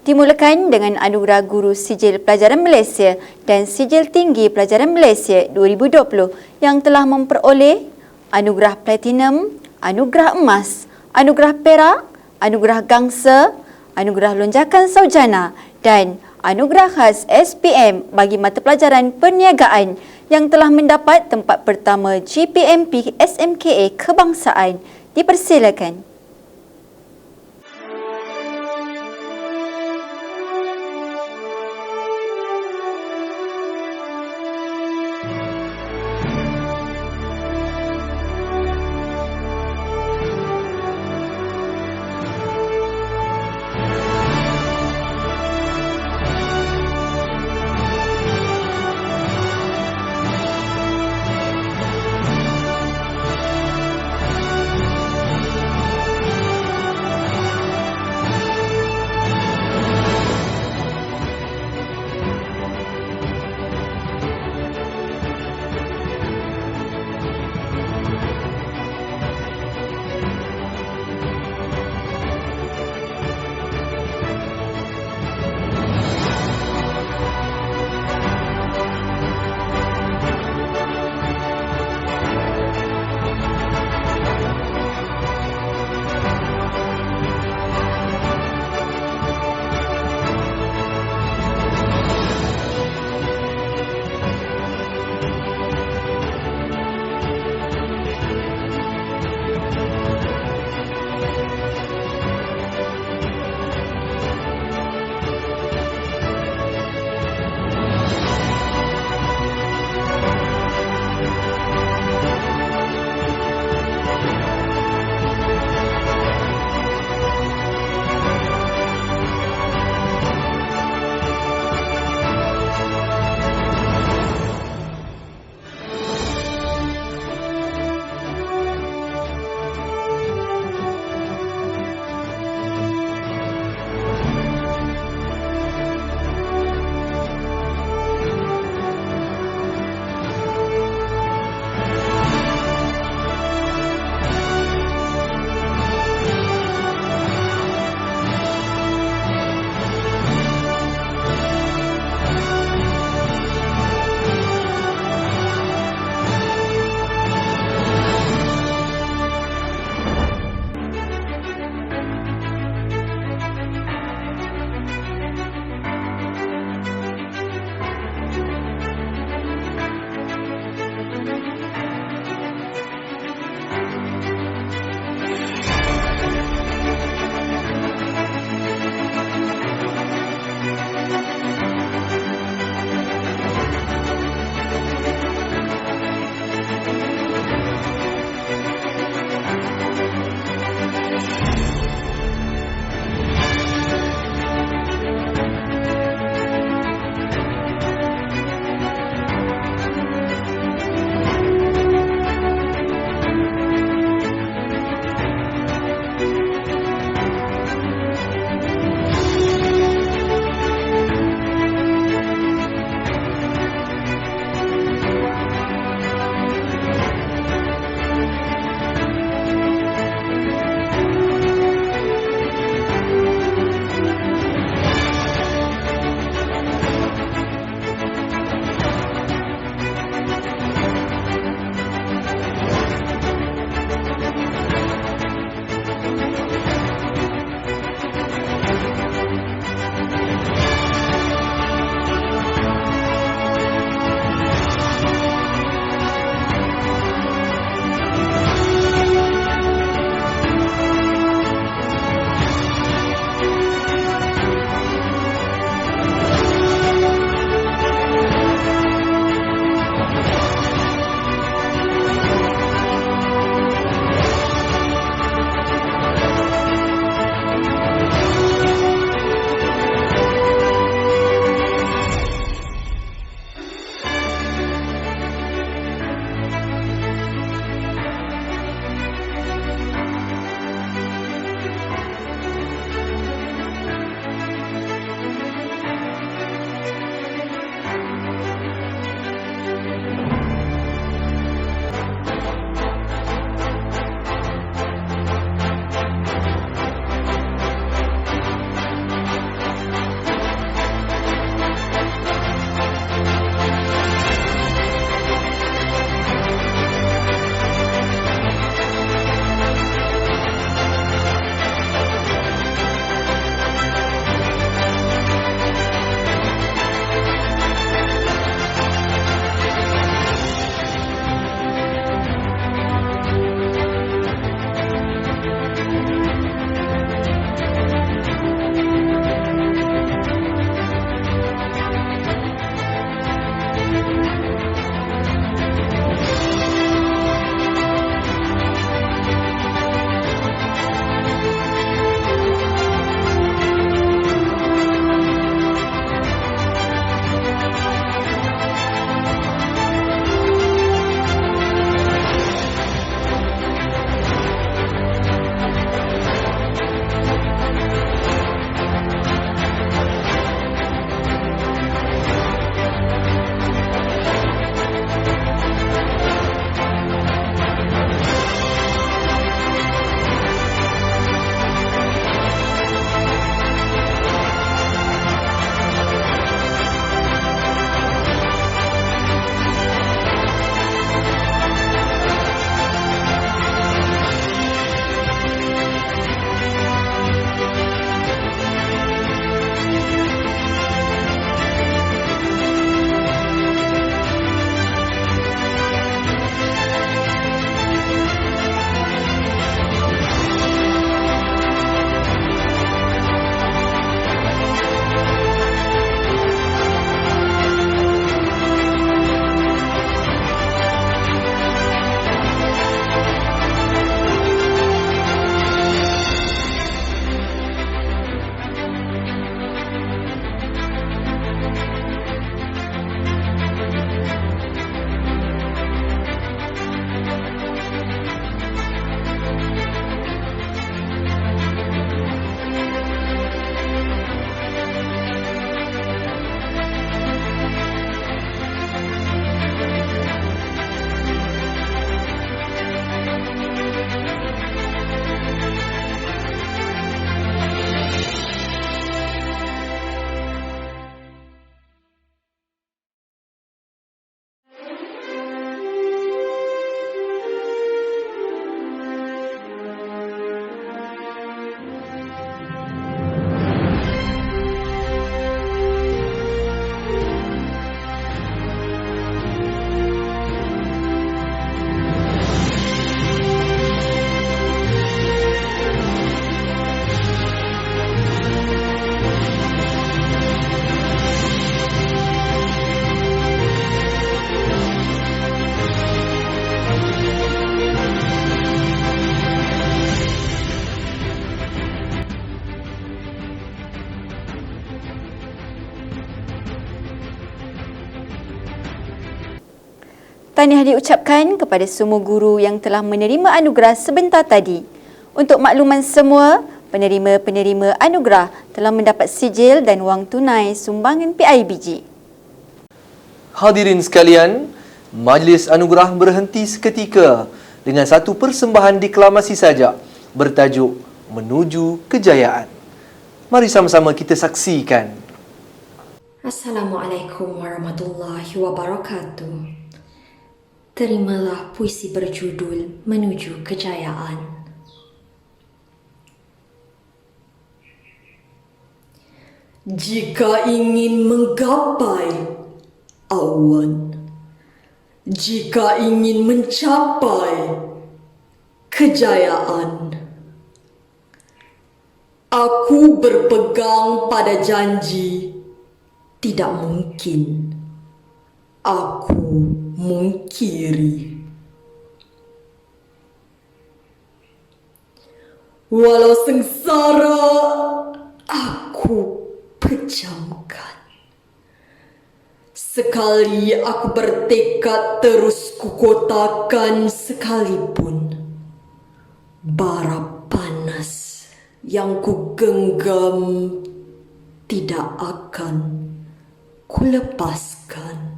Dimulakan dengan Anugerah Guru Sijil Pelajaran Malaysia dan Sijil Tinggi Pelajaran Malaysia 2020 yang telah memperoleh Anugerah Platinum, Anugerah Emas, Anugerah Perak, Anugerah Gangsa, Anugerah Lonjakan Saujana dan Anugerah Khas SPM bagi mata pelajaran perniagaan yang telah mendapat tempat pertama GPMP SMKA Kebangsaan. Dipersilakan. Tahniah diucapkan kepada semua guru yang telah menerima anugerah sebentar tadi. Untuk makluman semua, penerima-penerima anugerah telah mendapat sijil dan wang tunai sumbangan PIBG. Hadirin sekalian, majlis anugerah berhenti seketika dengan satu persembahan deklamasi sajak bertajuk Menuju Kejayaan. Mari sama-sama kita saksikan. Assalamualaikum warahmatullahi wabarakatuh. Terimalah puisi berjudul Menuju Kejayaan. Jika ingin menggapai awan, jika ingin mencapai kejayaan, aku berpegang pada janji tidak mungkin aku mungkiri. Walau sengsara aku pejamkan, sekali aku bertekad terus kukotakan, sekalipun bara panas yang ku genggam tidak akan kulepaskan.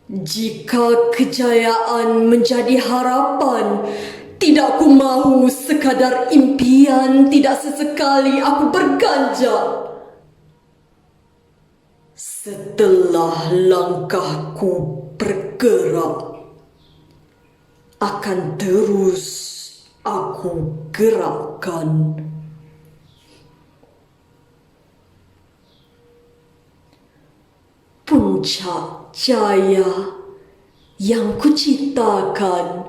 Jika kejayaan menjadi harapan, tidak ku mahu sekadar impian, tidak sesekali aku berganjak. Setelah langkahku bergerak, akan terus aku gerakkan. Puncak jaya yang kuciptakan,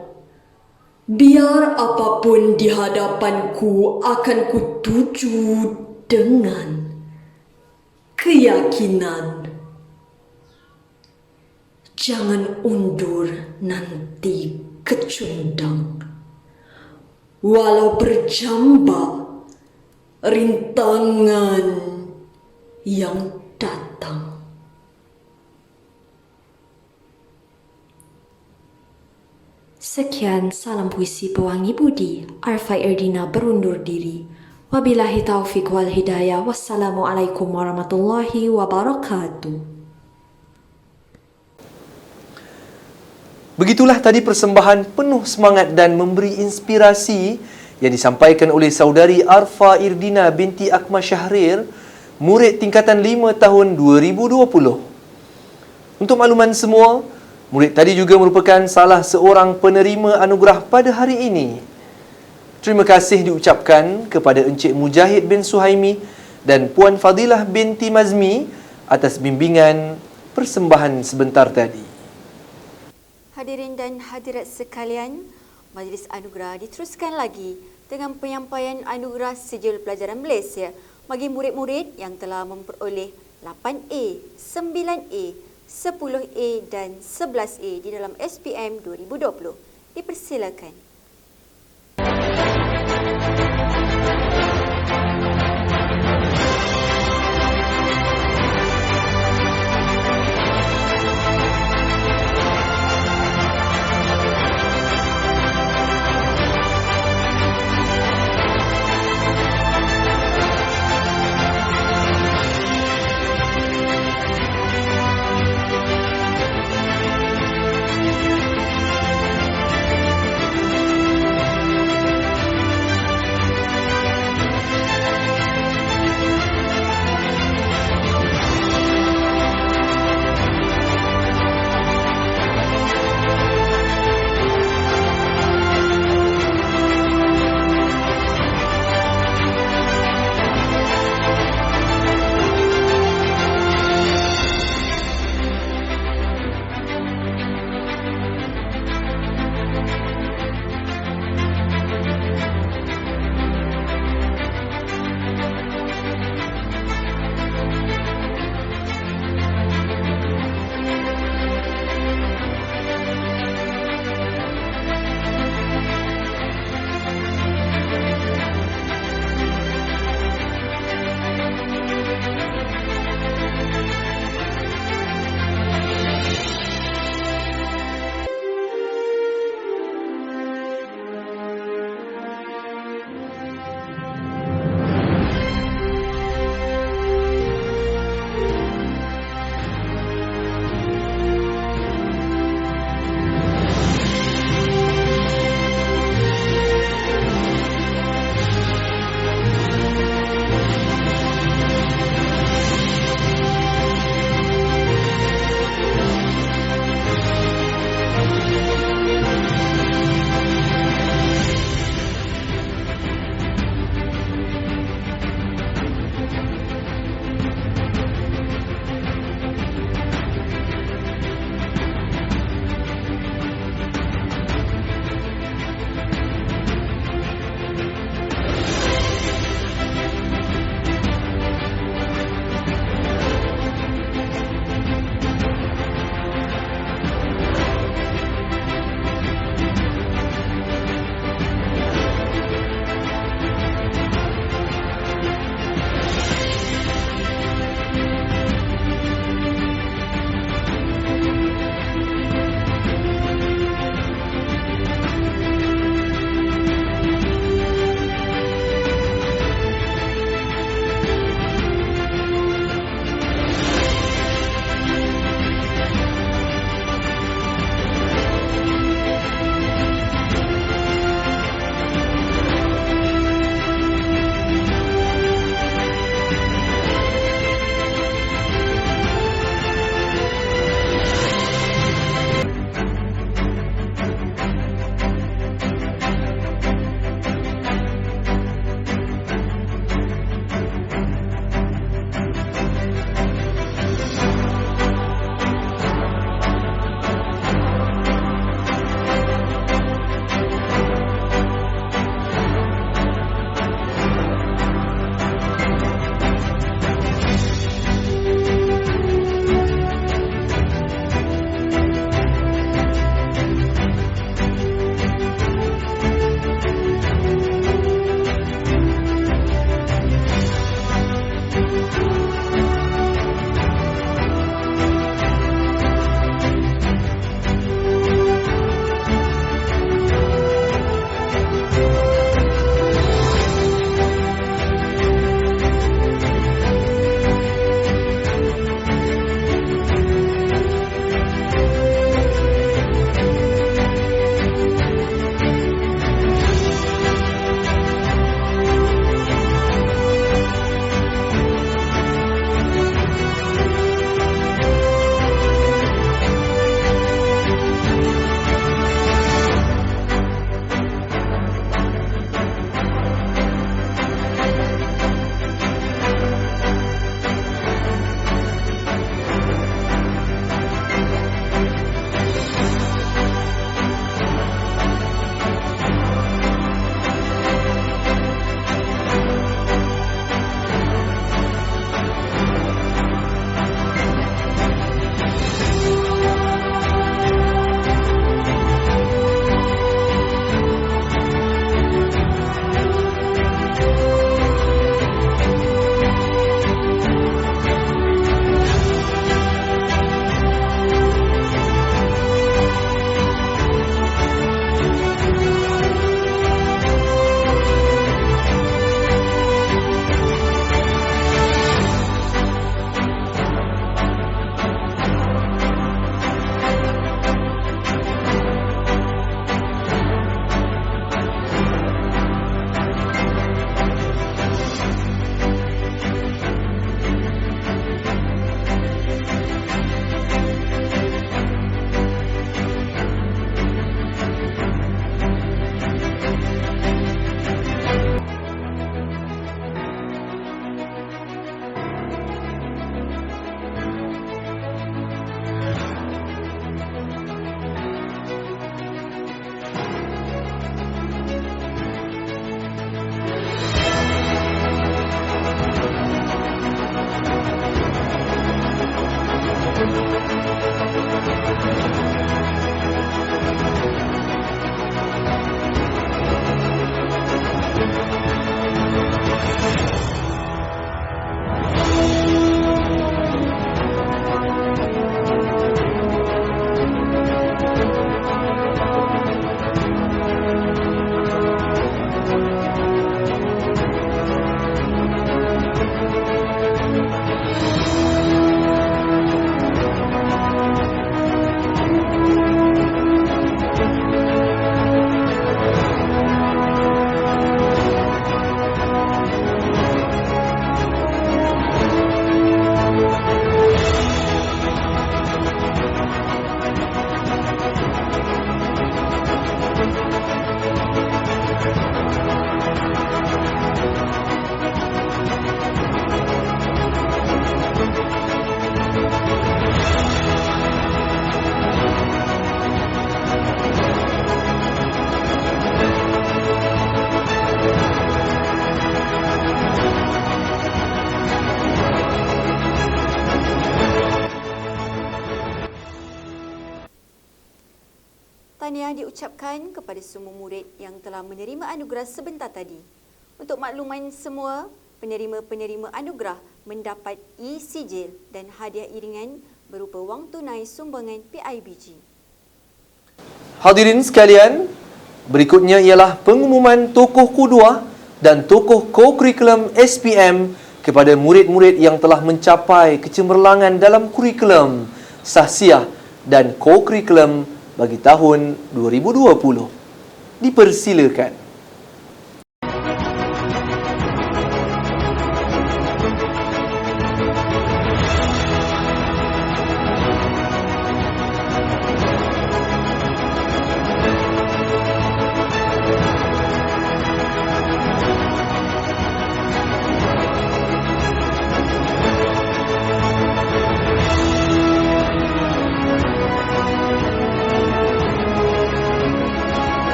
biar apapun di hadapanku akan kutuju dengan keyakinan. Jangan undur nanti kecundang, walau berjambak rintangan yang datang. Sekian salam puisi pewangi budi. Arfa Erdina berundur diri. Wabillahi taufiq wal hidayah. Wassalamualaikum warahmatullahi wabarakatuh. Begitulah tadi persembahan penuh semangat dan memberi inspirasi yang disampaikan oleh saudari Arfa Erdina binti Akmal Syahrir, murid tingkatan 5 tahun 2020. Untuk makluman semua, murid tadi juga merupakan salah seorang penerima anugerah pada hari ini. Terima kasih diucapkan kepada Encik Mujahid bin Suhaimi dan Puan Fadilah binti Mazmi atas bimbingan persembahan sebentar tadi. Hadirin dan hadirat sekalian, majlis anugerah diteruskan lagi dengan penyampaian anugerah Sijil Pelajaran Malaysia bagi murid-murid yang telah memperoleh 8A, 9A, 10A dan 11A di dalam SPM 2020. Dipersilakan. tahniah diucapkan kepada semua murid yang telah menerima anugerah sebentar tadi. Untuk makluman semua, penerima-penerima anugerah mendapat e-sijil dan hadiah iringan berupa wang tunai sumbangan PIBG. Hadirin sekalian, berikutnya ialah pengumuman tokoh Qudwah dan tokoh co-kurikulum SPM kepada murid-murid yang telah mencapai kecemerlangan dalam kurikulum, sahsiah dan co-kurikulum bagi tahun 2020. Dipersilakan.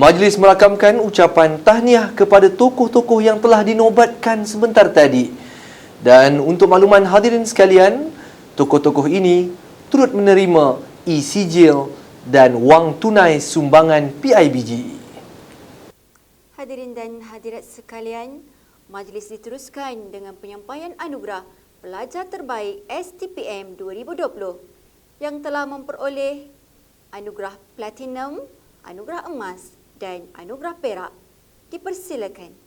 Majlis merakamkan ucapan tahniah kepada tokoh-tokoh yang telah dinobatkan sebentar tadi. Dan untuk makluman hadirin sekalian, tokoh-tokoh ini turut menerima e-sijil dan wang tunai sumbangan PIBG. Hadirin dan hadirat sekalian, majlis diteruskan dengan penyampaian anugerah pelajar terbaik STPM 2020 yang telah memperoleh anugerah platinum, anugerah emas dan anugerah perak. Dipersilakan.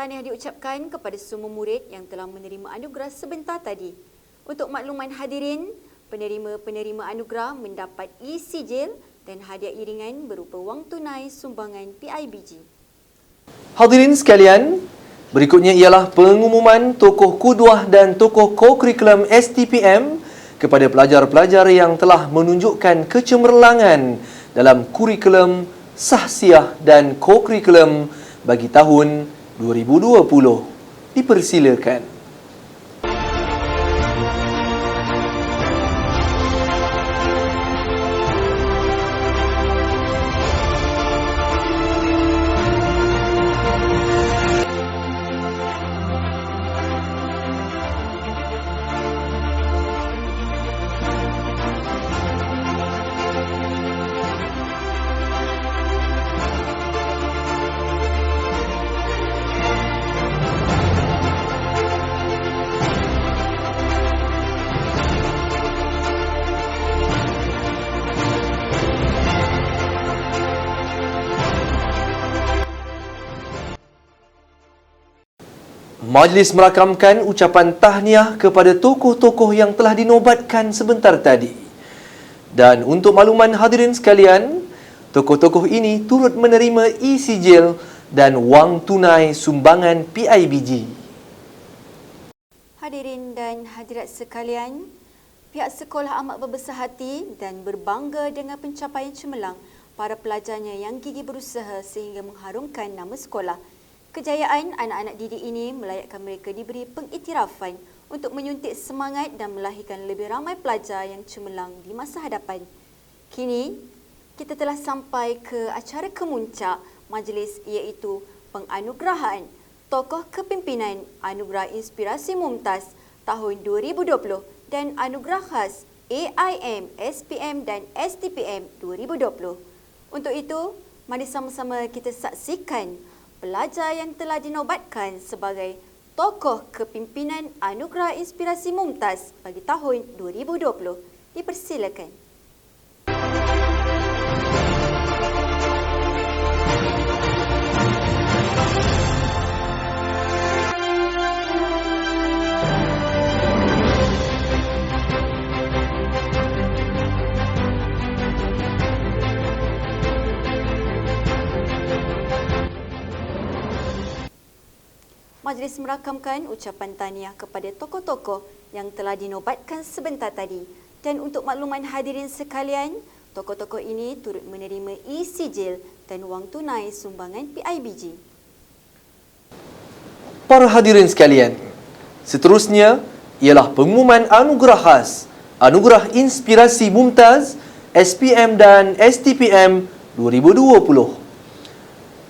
tahniah diucapkan kepada semua murid yang telah menerima anugerah sebentar tadi. Untuk makluman hadirin, penerima-penerima anugerah mendapat e-sijil dan hadiah iringan berupa wang tunai sumbangan PIBG. Hadirin sekalian, berikutnya ialah pengumuman tokoh kuduah dan tokoh co-curriculum STPM kepada pelajar-pelajar yang telah menunjukkan kecemerlangan dalam kurikulum, sahsiah dan co-curriculum bagi tahun 2020. Dipersilakan. Majlis merakamkan ucapan tahniah kepada tokoh-tokoh yang telah dinobatkan sebentar tadi. Dan untuk makluman hadirin sekalian, tokoh-tokoh ini turut menerima e-sijil dan wang tunai sumbangan PIBG. Hadirin dan hadirat sekalian, pihak sekolah amat berbesar hati dan berbangga dengan pencapaian cemerlang para pelajarnya yang gigih berusaha sehingga mengharumkan nama sekolah. Kejayaan anak-anak didik ini melayakkan mereka diberi pengiktirafan untuk menyuntik semangat dan melahirkan lebih ramai pelajar yang cemerlang di masa hadapan. Kini, kita telah sampai ke acara kemuncak majlis iaitu penganugerahan tokoh kepimpinan Anugerah Inspirasi Mumtaz tahun 2020 dan Anugerah Khas AIM, SPM dan STPM 2020. Untuk itu, mari sama-sama kita saksikan pelajar yang telah dinobatkan sebagai tokoh kepimpinan Anugerah Inspirasi Mumtaz bagi tahun 2020. Dipersilakan. Majlis merakamkan ucapan tahniah kepada tokoh-tokoh yang telah dinobatkan sebentar tadi. Dan untuk makluman hadirin sekalian, tokoh-tokoh ini turut menerima e-sijil dan wang tunai sumbangan PIBG. Para hadirin sekalian, seterusnya ialah pengumuman anugerah khas, Anugerah Inspirasi Mumtaz, SPM dan STPM 2020.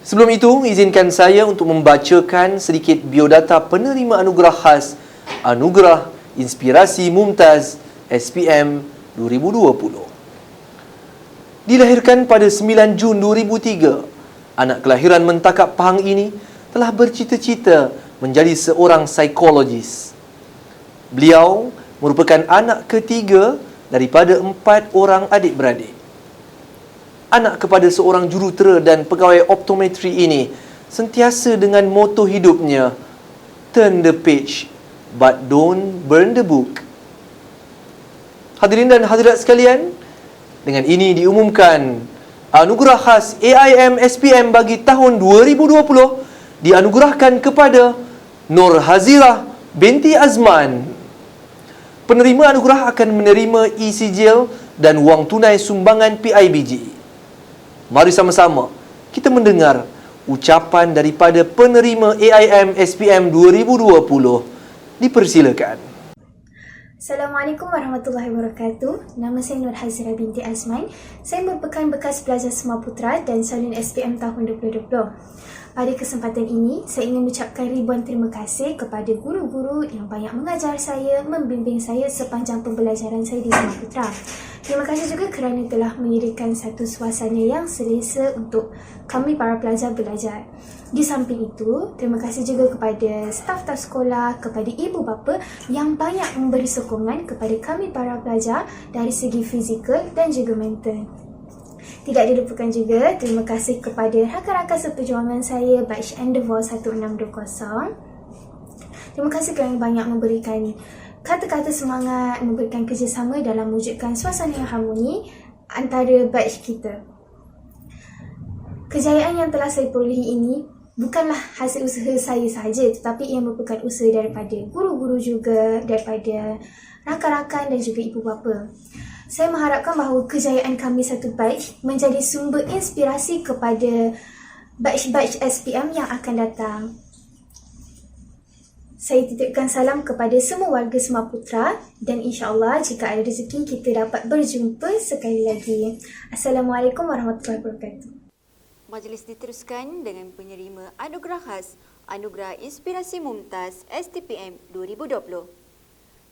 Sebelum itu, izinkan saya untuk membacakan sedikit biodata penerima anugerah khas Anugerah Inspirasi Mumtaz SPM 2020. Dilahirkan pada 9 Jun 2003, anak kelahiran Mentakap Pahang ini telah bercita-cita menjadi seorang psikologis. Beliau merupakan anak ketiga daripada 4 orang adik-beradik. Anak kepada seorang jurutera dan pegawai optometri ini sentiasa dengan moto hidupnya, turn the page but don't burn the book. Hadirin dan hadirat sekalian, dengan ini diumumkan anugerah khas AIM SPM bagi tahun 2020 dianugerahkan kepada Nur Hazirah binti Azman. Penerima anugerah akan menerima e-sijil dan wang tunai sumbangan PIBG. Mari sama-sama kita mendengar ucapan daripada penerima AIM SPM 2020. Dipersilakan. Assalamualaikum warahmatullahi wabarakatuh. Nama saya Nur Hazirah binti Azman. Saya merupakan bekas pelajar Semar Putra dan salin SPM tahun 2020. Pada kesempatan ini, saya ingin mengucapkan ribuan terima kasih kepada guru-guru yang banyak mengajar saya, membimbing saya sepanjang pembelajaran saya di Semar Putra. Terima kasih juga kerana telah menyediakan satu suasana yang selesa untuk kami para pelajar belajar. Di samping itu, terima kasih juga kepada staf-staf sekolah, kepada ibu bapa yang banyak memberi sokongan kepada kami para pelajar dari segi fizikal dan juga mental. Tidak dilupakan juga terima kasih kepada rakan-rakan seperjuangan saya Batch Endeavour 1620. Terima kasih kerana banyak memberikan kata-kata semangat, memberikan kerjasama dalam mewujudkan suasana yang harmoni antara batch kita. Kejayaan yang telah saya perolehi ini bukanlah hasil usaha saya sahaja, tetapi ia merupakan usaha daripada guru-guru juga, daripada rakan-rakan dan juga ibu bapa. Saya mengharapkan bahawa kejayaan kami satu batch menjadi sumber inspirasi kepada batch-batch SPM yang akan datang. Saya titipkan salam kepada semua warga Semaputra dan insya-Allah jika ada rezeki kita dapat berjumpa sekali lagi. Assalamualaikum warahmatullahi wabarakatuh. Majlis diteruskan dengan penerima anugerah khas Anugerah Inspirasi Mumtaz STPM 2020.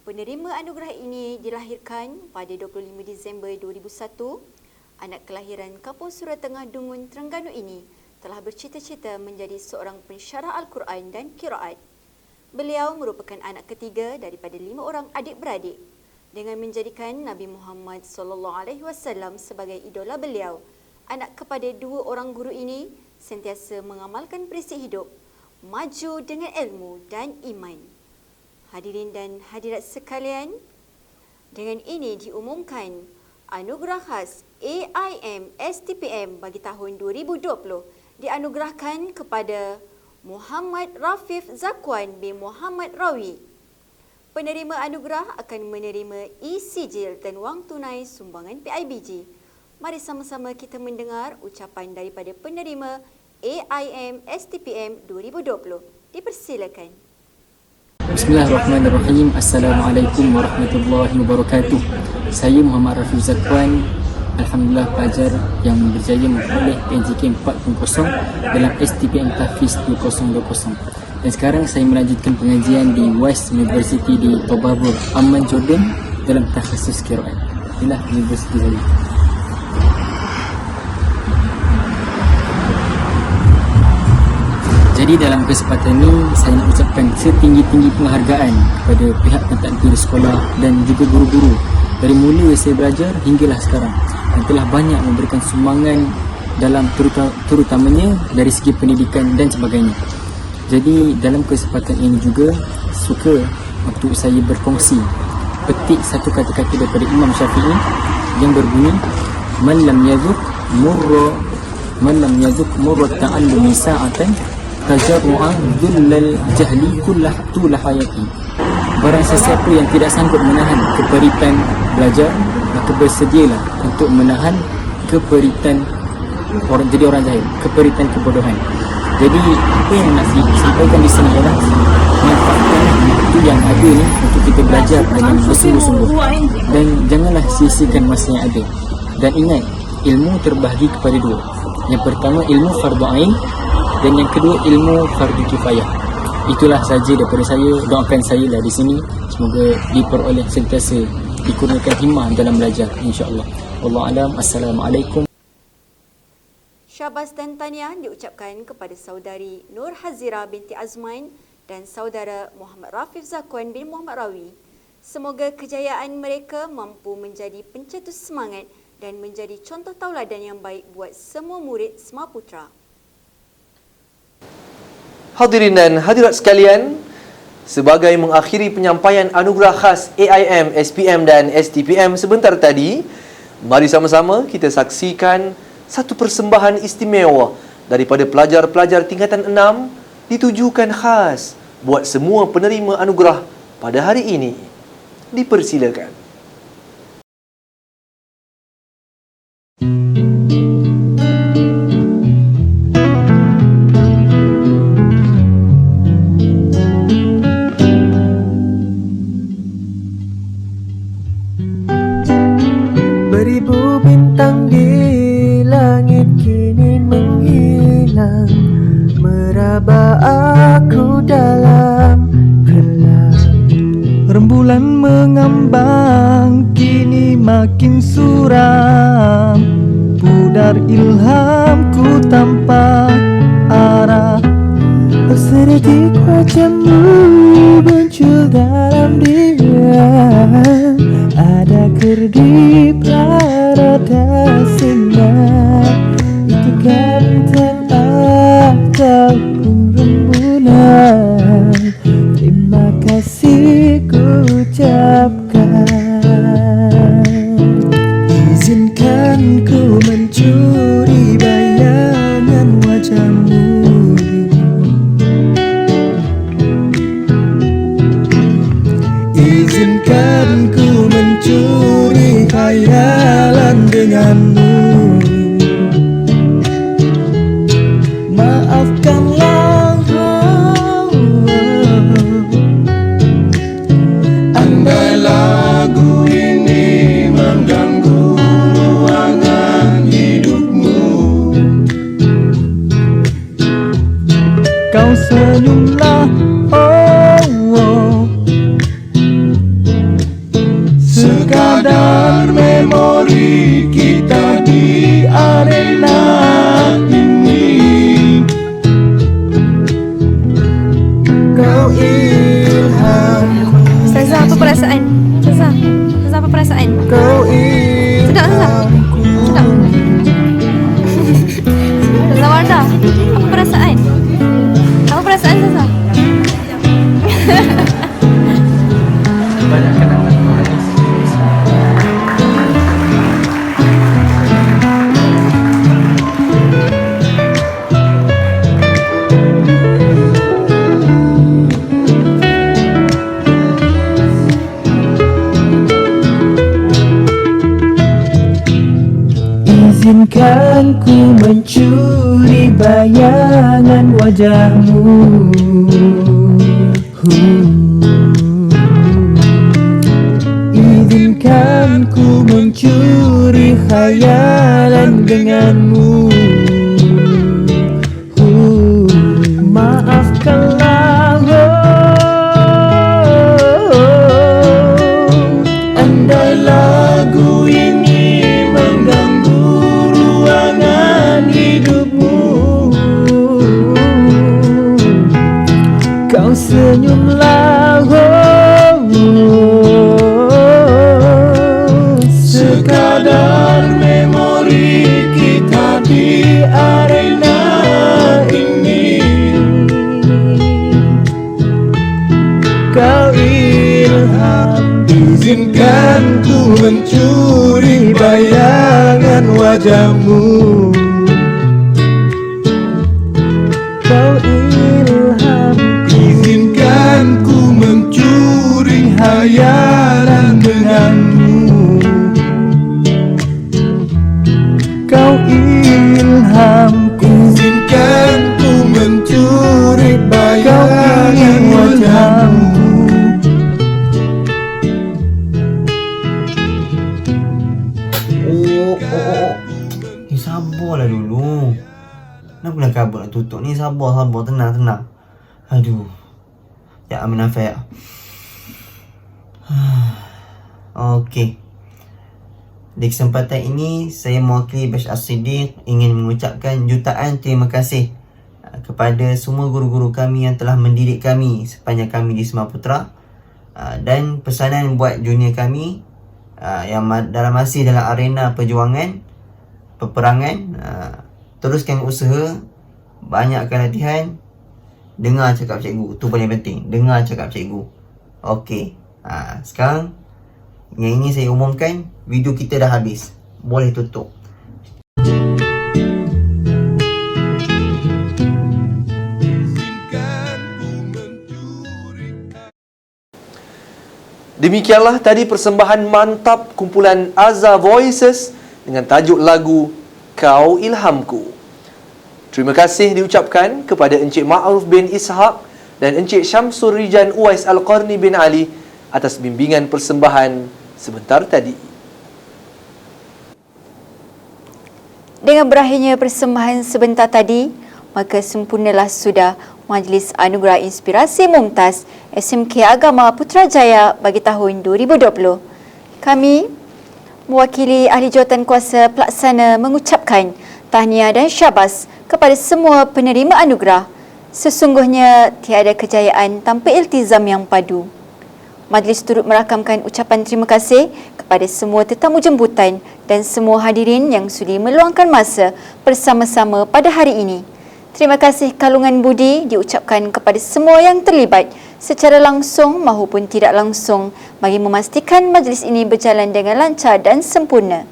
Penerima anugerah ini dilahirkan pada 25 Disember 2001. Anak kelahiran Kampung Surau Tengah Dungun, Terengganu ini telah bercita-cita menjadi seorang pensyarah Al-Quran dan qiraat. Beliau merupakan anak ketiga daripada 5 orang adik-beradik. Dengan menjadikan Nabi Muhammad SAW sebagai idola beliau, anak kepada 2 orang guru ini sentiasa mengamalkan prinsip hidup, maju dengan ilmu dan iman. Hadirin dan hadirat sekalian, dengan ini diumumkan anugerah khas AIM STPM bagi tahun 2020 dianugerahkan kepada Muhammad Rafif Zakwan bin Muhammad Rawi. Penerima anugerah akan menerima e-sijil dan wang tunai sumbangan PIBG. Mari sama-sama kita mendengar ucapan daripada penerima AIM STPM 2020. Dipersilakan. Bismillahirrahmanirrahim. Assalamualaikum warahmatullahi wabarakatuh. Saya Muhammad Rafif Zakwan, alhamdulillah pelajar yang berjaya memperoleh PNJK 4.0 dalam STPM Tahfiz 2020. Dan sekarang saya melanjutkan pengajian di West University di Tobabur, Amman, Jordan dalam takhasus qiraat. Inilah universiti saya. Jadi dalam kesempatan ini saya nak ucapkan setinggi-tinggi penghargaan kepada pihak pentadbir sekolah dan juga guru-guru dari mula saya belajar hinggalah sekarang, yang telah banyak memberikan sumbangan dalam terutamanya dari segi pendidikan dan sebagainya. Jadi dalam kesempatan ini juga suka untuk saya berkongsi petik satu kata-kata daripada Imam Syafi'i yang berbunyi man lam yazuk murra ta'allumi sa'atan tajarru'a dhullal jahli kullah hayati. Barang sesiapa yang tidak sanggup menahan keperitan belajar, maka bersedialah untuk menahan keperitan jadi orang jahil, keperitan kebodohan. Jadi apa yang nak sampaikan di sini ialah manfaatkan waktu yang ada ni untuk kita belajar dengan bersungguh-sungguh dan janganlah sia-siakan masa yang ada. Dan ingat, ilmu terbahagi kepada 2. Yang pertama ilmu fardu ain dan yang kedua ilmu fardu kifayah. Itulah saja daripada saya. Doakan saya lah di sini semoga diperoleh sentiasa dikurniakan himmah dalam belajar, insya-Allah. Wallahu alam. Assalamualaikum. Syabas dan tahniah diucapkan kepada saudari Nur Hazira binti Azmain dan saudara Muhammad Rafif Zakwan bin Muhammad Rawi. Semoga kejayaan mereka mampu menjadi pencetus semangat dan menjadi contoh tauladan yang baik buat semua murid Semaputra. Hadirin dan hadirat sekalian, sebagai mengakhiri penyampaian anugerah khas AIM, SPM dan STPM sebentar tadi, mari sama-sama kita saksikan satu persembahan istimewa daripada pelajar-pelajar tingkatan 6 ditujukan khas buat semua penerima anugerah pada hari ini. Dipersilakan. Beribu bintang di langit kini menghilang, meraba aku dalam gelap. Rembulan mengambang kini makin suram, pudar ilhamku tanpa arah. Estetik wajahmu muncul dalam diam, ada kedip rada sinar. kau senyumlah, oh. Sekadar memori kita di arena ini, kau ilham. Ustazah, apa perasaan? Ustazah, apa perasaan? Kau ilham. Sedap, Ustazah? Sedap? Ustazah Wardah, apa perasaan? Apa perasaan, Ustazah? Banyak kenangan manis. Izinkan ku mencuri bayangan wajahmu. Izinkan ku mencuri khayalan denganmu. Maafkanlah, andai lagu ini mengganggu ruangan hidupmu. Kau senyumlah, sekadar memori kita di arena ini. Kau ilham, izinkan ku mencuri bayangan wajahmu. Kau ilham, izinkan ku mencuri hayalan denganmu. Kau ilham, izinkan ku mencuri bayangan wajahmu. Ni sabarlah dulu. Kenapa nak kabut nak tutup ni? Sabar, tenang. Aduh. Ya amin Afiq. Okey. Di kesempatan ini, saya mewakili Bash As-Siddiq ingin mengucapkan jutaan terima kasih kepada semua guru-guru kami yang telah mendidik kami sepanjang kami di Semaputra, dan pesanan buat junior kami yang masih dalam arena perjuangan, peperangan, teruskan usaha, banyakkan latihan, dengar cakap cikgu. Tu paling penting, dengar cakap cikgu. Okey, sekarang yang ini saya umumkan, video kita dah habis. Boleh tutup. Demikianlah tadi persembahan mantap kumpulan Azza Voices dengan tajuk lagu Kau Ilhamku. Terima kasih diucapkan kepada Encik Ma'ruf bin Ishaq dan Encik Syamsul Rijan Uwais Al-Qarni bin Ali atas bimbingan persembahan sebentar tadi. Dengan berakhirnya persembahan sebentar tadi, maka sempurnalah sudah Majlis Anugerah Inspirasi Mumtaz SMK Agama Putrajaya bagi tahun 2020. Kami, mewakili Ahli Jawatan Kuasa Pelaksana, mengucapkan tahniah dan syabas kepada semua penerima anugerah. Sesungguhnya tiada kejayaan tanpa iltizam yang padu. Majlis turut merakamkan ucapan terima kasih kepada semua tetamu jemputan dan semua hadirin yang sudi meluangkan masa bersama-sama pada hari ini. Terima kasih kalungan budi diucapkan kepada semua yang terlibat secara langsung maupun tidak langsung bagi memastikan majlis ini berjalan dengan lancar dan sempurna.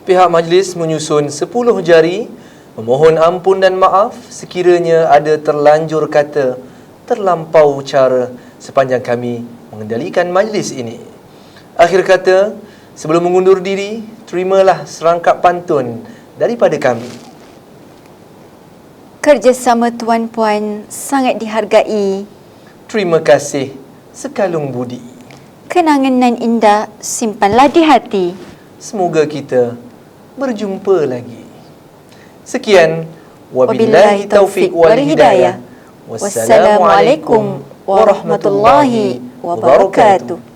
Pihak majlis menyusun 10 jari memohon ampun dan maaf sekiranya ada terlanjur kata, terlampau cara sepanjang kami mengendalikan majlis ini. Akhir kata, sebelum mengundur diri, terimalah serangkap pantun daripada kami. Kerjasama tuan-puan sangat dihargai. Terima kasih sekalung budi. Kenangan nan indah simpanlah di hati. Semoga kita berjumpa lagi. Sekian, wabillahi taufiq wal hidayah. Wassalamualaikum warahmatullahi wabarakatuh.